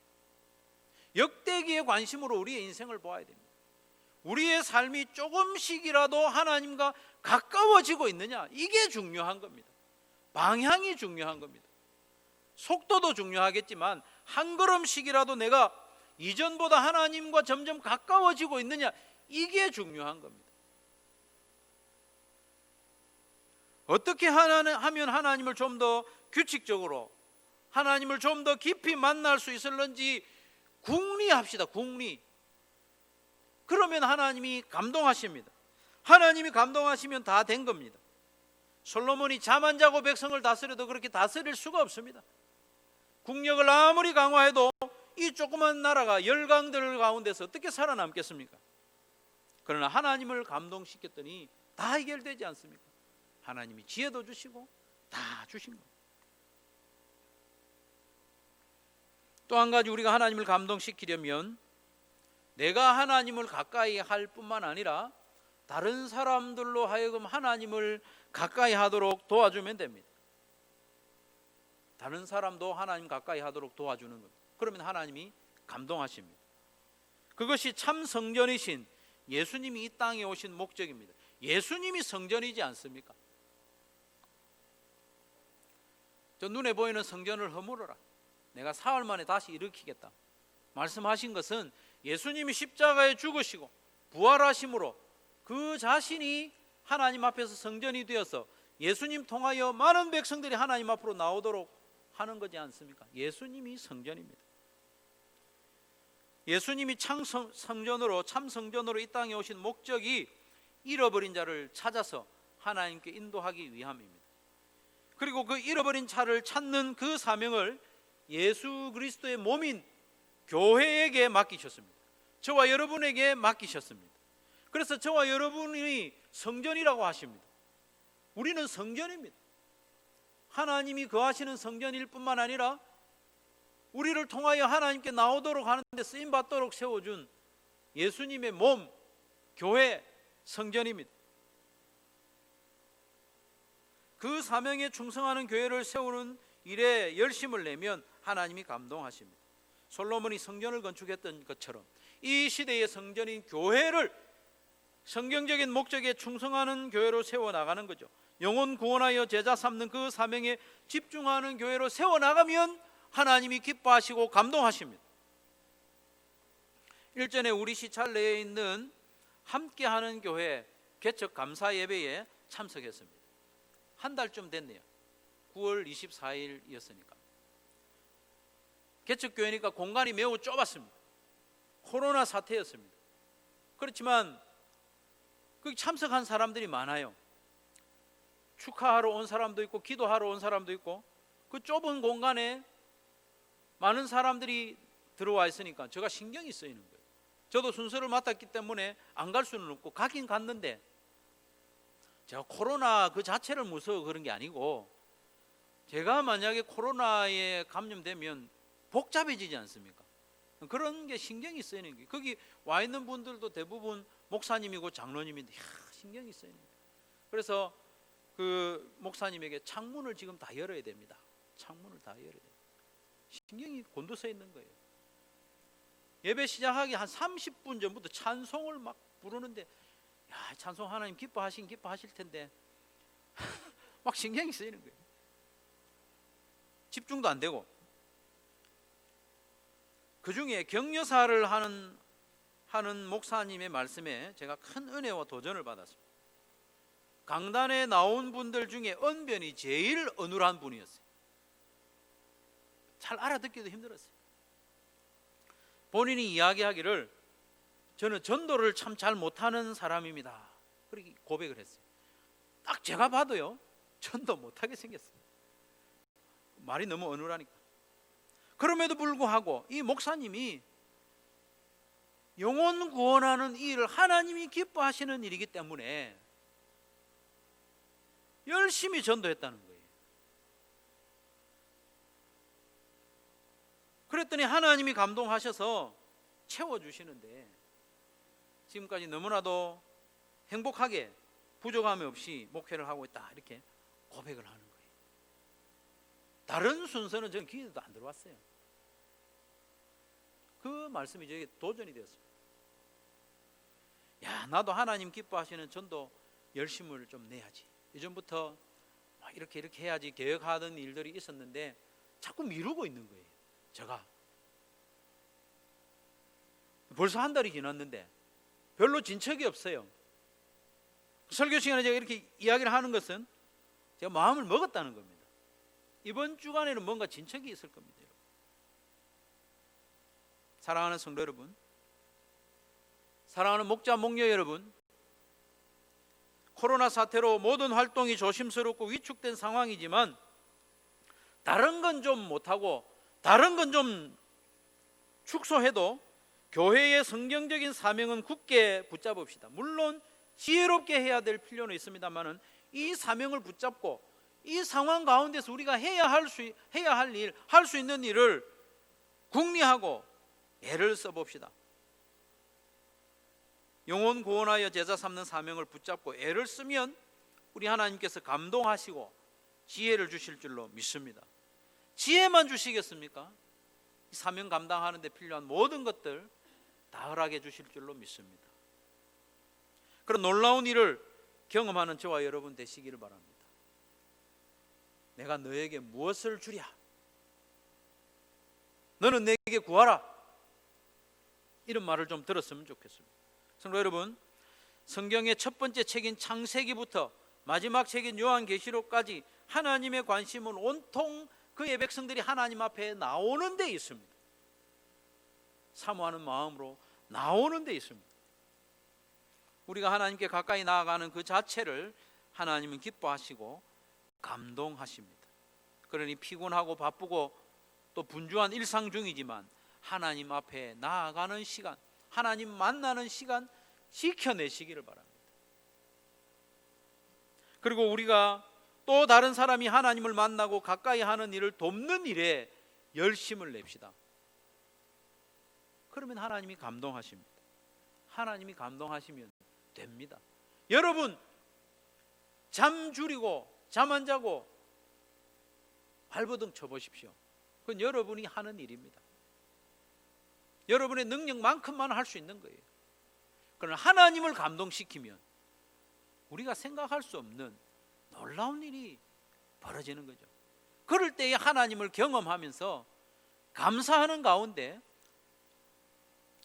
역대기의 관심으로 우리의 인생을 보아야 됩니다. 우리의 삶이 조금씩이라도 하나님과 가까워지고 있느냐, 이게 중요한 겁니다. 방향이 중요한 겁니다. 속도도 중요하겠지만 한 걸음씩이라도 내가 이전보다 하나님과 점점 가까워지고 있느냐, 이게 중요한 겁니다. 어떻게 하면 하나님을 좀 더 규칙적으로, 하나님을 좀 더 깊이 만날 수 있을런지 궁리합시다. 궁리. 그러면 하나님이 감동하십니다. 하나님이 감동하시면 다 된 겁니다. 솔로몬이 잠 안 자고 백성을 다스려도 그렇게 다스릴 수가 없습니다. 국력을 아무리 강화해도 이 조그만 나라가 열강들 가운데서 어떻게 살아남겠습니까? 그러나 하나님을 감동시켰더니 다 해결되지 않습니까? 하나님이 지혜도 주시고 다 주신 겁니다. 또 한 가지, 우리가 하나님을 감동시키려면 내가 하나님을 가까이 할 뿐만 아니라 다른 사람들로 하여금 하나님을 가까이 하도록 도와주면 됩니다. 다른 사람도 하나님 가까이 하도록 도와주는 겁니다. 그러면 하나님이 감동하십니다. 그것이 참 성전이신 예수님이 이 땅에 오신 목적입니다. 예수님이 성전이지 않습니까? 저 눈에 보이는 성전을 허물어라, 내가 사흘 만에 다시 일으키겠다 말씀하신 것은 예수님이 십자가에 죽으시고 부활하심으로 그 자신이 하나님 앞에서 성전이 되어서 예수님 통하여 많은 백성들이 하나님 앞으로 나오도록 하는 거지 않습니까? 예수님이 성전입니다. 예수님이 참 성전으로 이 땅에 오신 목적이 잃어버린 자를 찾아서 하나님께 인도하기 위함입니다. 그리고 그 잃어버린 자를 찾는 그 사명을 예수 그리스도의 몸인 교회에게 맡기셨습니다. 저와 여러분에게 맡기셨습니다. 그래서 저와 여러분이 성전이라고 하십니다. 우리는 성전입니다. 하나님이 거하시는 성전일 뿐만 아니라 우리를 통하여 하나님께 나오도록 하는데 쓰임받도록 세워준 예수님의 몸, 교회, 성전입니다. 그 사명에 충성하는 교회를 세우는 일에 열심을 내면 하나님이 감동하십니다. 솔로몬이 성전을 건축했던 것처럼 이 시대의 성전인 교회를 성경적인 목적에 충성하는 교회로 세워나가는 거죠. 영혼 구원하여 제자 삼는 그 사명에 집중하는 교회로 세워나가면 하나님이 기뻐하시고 감동하십니다. 일전에 우리 시찰 내에 있는 함께하는 교회 개척 감사 예배에 참석했습니다. 한 달쯤 됐네요. 9월 24일이었으니까. 개척교회니까 공간이 매우 좁았습니다. 코로나 사태였습니다. 그렇지만 거기 참석한 사람들이 많아요. 축하하러 온 사람도 있고 기도하러 온 사람도 있고, 그 좁은 공간에 많은 사람들이 들어와 있으니까 제가 신경이 쓰이는 거예요. 저도 순서를 맡았기 때문에 안 갈 수는 없고 가긴 갔는데, 제가 코로나 그 자체를 무서워 그런 게 아니고, 제가 만약에 코로나에 감염되면 복잡해지지 않습니까? 그런 게 신경이 쓰이는 거예요. 거기 와 있는 분들도 대부분 목사님이고 장로님인데 신경이 쓰이는 거예요. 그래서 그 목사님에게 창문을 지금 다 열어야 됩니다. 창문을 다 열어야 돼요. 신경이 곤두서 있는 거예요. 예배 시작하기 한 30분 전부터 찬송을 막 부르는데, 야, 찬송 하나님 기뻐하실 텐데 막 신경이 쓰이는 거예요. 집중도 안 되고. 그 중에 격려사를 하는 목사님의 말씀에 제가 큰 은혜와 도전을 받았습니다. 강단에 나온 분들 중에 언변이 제일 어눌한 분이었어요. 잘 알아듣기도 힘들었어요. 본인이 이야기하기를 저는 전도를 참 잘 못하는 사람입니다, 그렇게 고백을 했어요. 딱 제가 봐도요, 전도 못하게 생겼어요. 말이 너무 어눌하니까. 그럼에도 불구하고 이 목사님이 영혼 구원하는 이 일을 하나님이 기뻐하시는 일이기 때문에 열심히 전도했다는 거예요. 그랬더니 하나님이 감동하셔서 채워주시는데 지금까지 너무나도 행복하게 부족함이 없이 목회를 하고 있다, 이렇게 고백을 하는 거예요. 다른 순서는 저는 귀에도 안 들어왔어요. 그 말씀이 저에게 도전이 되었습니다. 야, 나도 하나님 기뻐하시는 전도 열심을 좀 내야지. 이전부터 이렇게 해야지 계획하던 일들이 있었는데 자꾸 미루고 있는 거예요. 제가 벌써 한 달이 지났는데 별로 진척이 없어요. 설교 시간에 제가 이렇게 이야기를 하는 것은 제가 마음을 먹었다는 겁니다. 이번 주간에는 뭔가 진척이 있을 겁니다. 여러분. 사랑하는 성도 여러분, 사랑하는 목자 목녀 여러분, 코로나 사태로 모든 활동이 조심스럽고 위축된 상황이지만 다른 건 좀 못하고 다른 건 좀 축소해도 교회의 성경적인 사명은 굳게 붙잡읍시다. 물론 지혜롭게 해야 될 필요는 있습니다만은 이 사명을 붙잡고 이 상황 가운데서 우리가 해야 할 일, 할 수 있는 일을 궁리하고 애를 써봅시다. 영혼 구원하여 제자 삼는 사명을 붙잡고 애를 쓰면 우리 하나님께서 감동하시고 지혜를 주실 줄로 믿습니다. 지혜만 주시겠습니까? 사명 감당하는 데 필요한 모든 것들 다 허락해 주실 줄로 믿습니다. 그런 놀라운 일을 경험하는 저와 여러분 되시기를 바랍니다. 내가 너에게 무엇을 주랴? 너는 내게 구하라. 이런 말을 좀 들었으면 좋겠습니다. 성도 여러분, 성경의 첫 번째 책인 창세기부터 마지막 책인 요한계시록까지 하나님의 관심은 온통 그의 백성들이 하나님 앞에 나오는 데 있습니다. 사모하는 마음으로 나오는 데 있습니다. 우리가 하나님께 가까이 나아가는 그 자체를 하나님은 기뻐하시고 감동하십니다. 그러니 피곤하고 바쁘고 또 분주한 일상 중이지만 하나님 앞에 나아가는 시간, 하나님 만나는 시간 지켜내시기를 바랍니다. 그리고 우리가 또 다른 사람이 하나님을 만나고 가까이 하는 일을 돕는 일에 열심을 냅시다. 그러면 하나님이 감동하십니다. 하나님이 감동하시면 됩니다. 여러분, 잠 줄이고 잠 안 자고 발버둥 쳐보십시오. 그건 여러분이 하는 일입니다. 여러분의 능력만큼만 할 수 있는 거예요. 그러나 하나님을 감동시키면 우리가 생각할 수 없는 놀라운 일이 벌어지는 거죠. 그럴 때에 하나님을 경험하면서 감사하는 가운데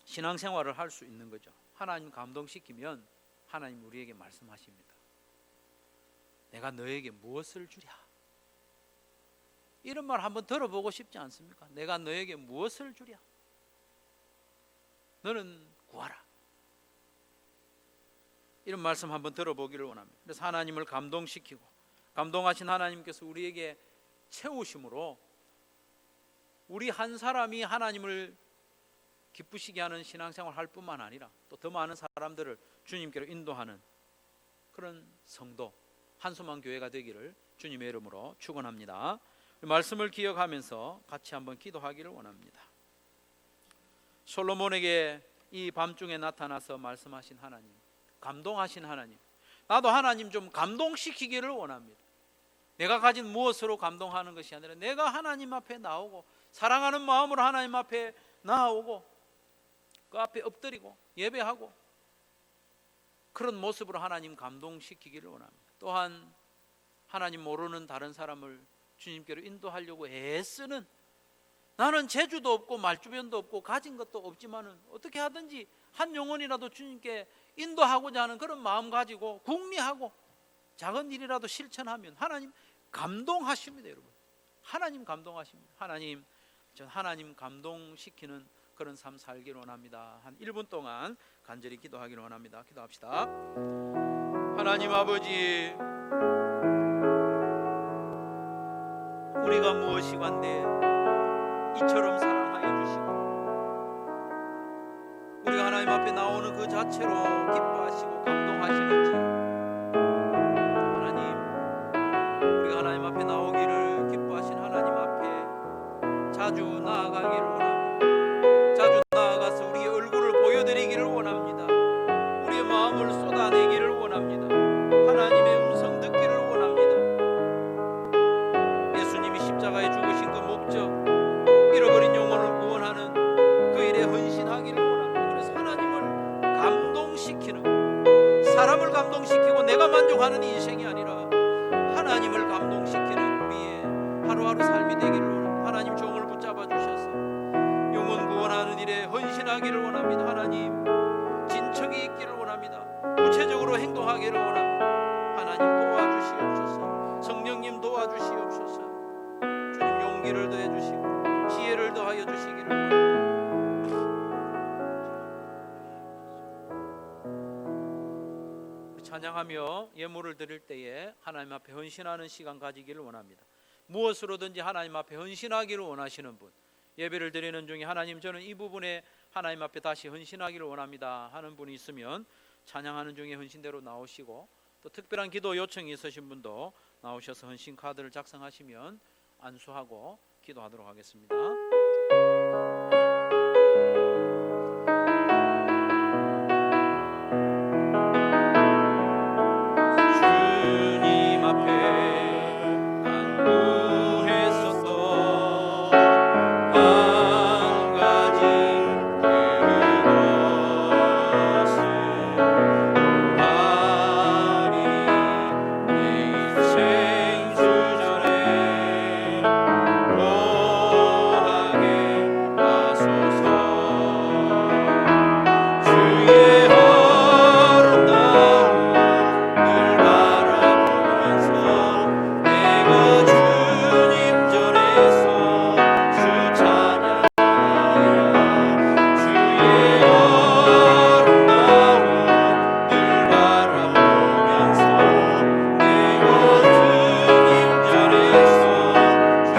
신앙생활을 할 수 있는 거죠. 하나님 감동시키면 하나님 우리에게 말씀하십니다. 내가 너에게 무엇을 주랴? 이런 말 한번 들어보고 싶지 않습니까? 내가 너에게 무엇을 주랴? 너는 구하라. 이런 말씀 한번 들어보기를 원합니다. 그래서 하나님을 감동시키고 감동하신 하나님께서 우리에게 채우심으로 우리 한 사람이 하나님을 기쁘시게 하는 신앙생활을 할 뿐만 아니라 또 더 많은 사람들을 주님께로 인도하는 그런 성도 한소만 교회가 되기를 주님의 이름으로 축원합니다. 말씀을 기억하면서 같이 한번 기도하기를 원합니다. 솔로몬에게 이 밤중에 나타나서 말씀하신 하나님, 감동하신 하나님, 나도 하나님 좀 감동시키기를 원합니다. 내가 가진 무엇으로 감동하는 것이 아니라 내가 하나님 앞에 나오고 사랑하는 마음으로 하나님 앞에 나오고 그 앞에 엎드리고 예배하고 그런 모습으로 하나님 감동시키기를 원합니다. 또한 하나님 모르는 다른 사람을 주님께로 인도하려고 애쓰는, 나는 재주도 없고 말주변도 없고 가진 것도 없지만은 어떻게 하든지 한 영혼이라도 주님께 인도하고자 하는 그런 마음 가지고 궁리하고 작은 일이라도 실천하면 하나님 감동하십니다. 여러분, 하나님 감동하십니다. 하나님, 전 하나님 감동시키는 그런 삶 살기를 원합니다. 한 1분 동안 간절히 기도하기를 원합니다. 기도합시다. 하나님 아버지, 우리가 무엇이간데 이처럼 사랑하여 주시고 우리가 하나님 앞에 나오는 그 자체로 기뻐하시고 감동하시는지 하나님, 우리가 하나님 앞에 나오기를 기뻐하신 하나님 앞에 자주 나아가기를 원합니다. 하나님을 쏟아내기를 원합니다. 하나님의 음성 듣기를 원합니다. 예수님이 십자가에 죽으신 그 목적, 잃어버린 영혼을 구원하는 그 일에 헌신하기를 원합니다. 그래서 하나님을 감동시키는, 사람을 감동시키고 내가 만족하는 인생이 아니라 하나님을 감동시키는 우리의 하루하루 삶이 되기를 원합니다. 하나님 종을 붙잡아 주셔서 영혼 구원하는 일에 헌신하기를 원합니다. 하나님 진척이 있기를 원합니다. 구체적으로 행동하기를 원합니다. 하나님 도와주시옵소서. 성령님 도와주시옵소서. 주님 용기를 더해 주시고 지혜를 더하여 주시기를 원합니다. 찬양하며 예물을 드릴 때에 하나님 앞에 헌신하는 시간 가지기를 원합니다. 무엇으로든지 하나님 앞에 헌신하기를 원하시는 분, 예배를 드리는 중에 하나님 저는 이 부분에 하나님 앞에 다시 헌신하기를 원합니다 하는 분이 있으면 찬양하는 중에 헌신대로 나오시고, 또 특별한 기도 요청이 있으신 분도 나오셔서 헌신 카드를 작성하시면 안수하고 기도하도록 하겠습니다. 주님 앞에 간구했었던 한 가지 그것은 하리 내 인생 주전에 거하게 하소서. 주의 아름다움 늘 바라보면서 내가 주님 전에서 주 찬양하리라. 주의 아름다움 늘 바라보면서 내가 주님 전에서 주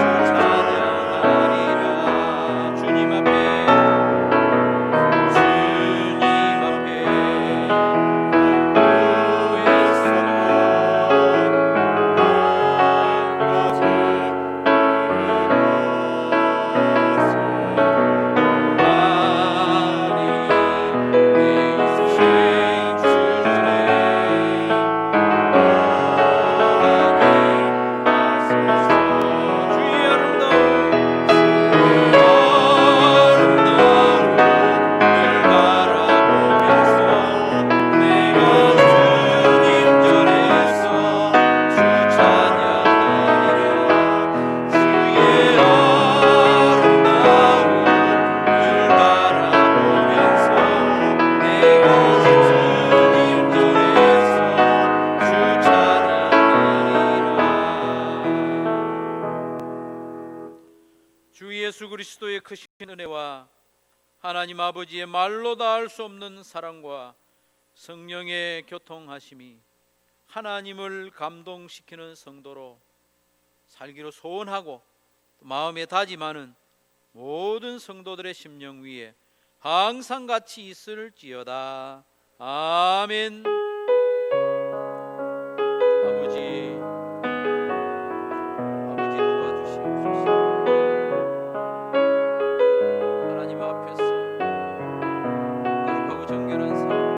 찬양하리라. 주님 앞에 주 예수 그리스도의 크신 은혜와 하나님 아버지의 말로 다 할 수 없는 사랑과 성령의 교통하심이 하나님을 감동시키는 성도로 살기로 소원하고 마음에 다짐하는 모든 성도들의 심령 위에 항상 같이 있을지어다. 아멘.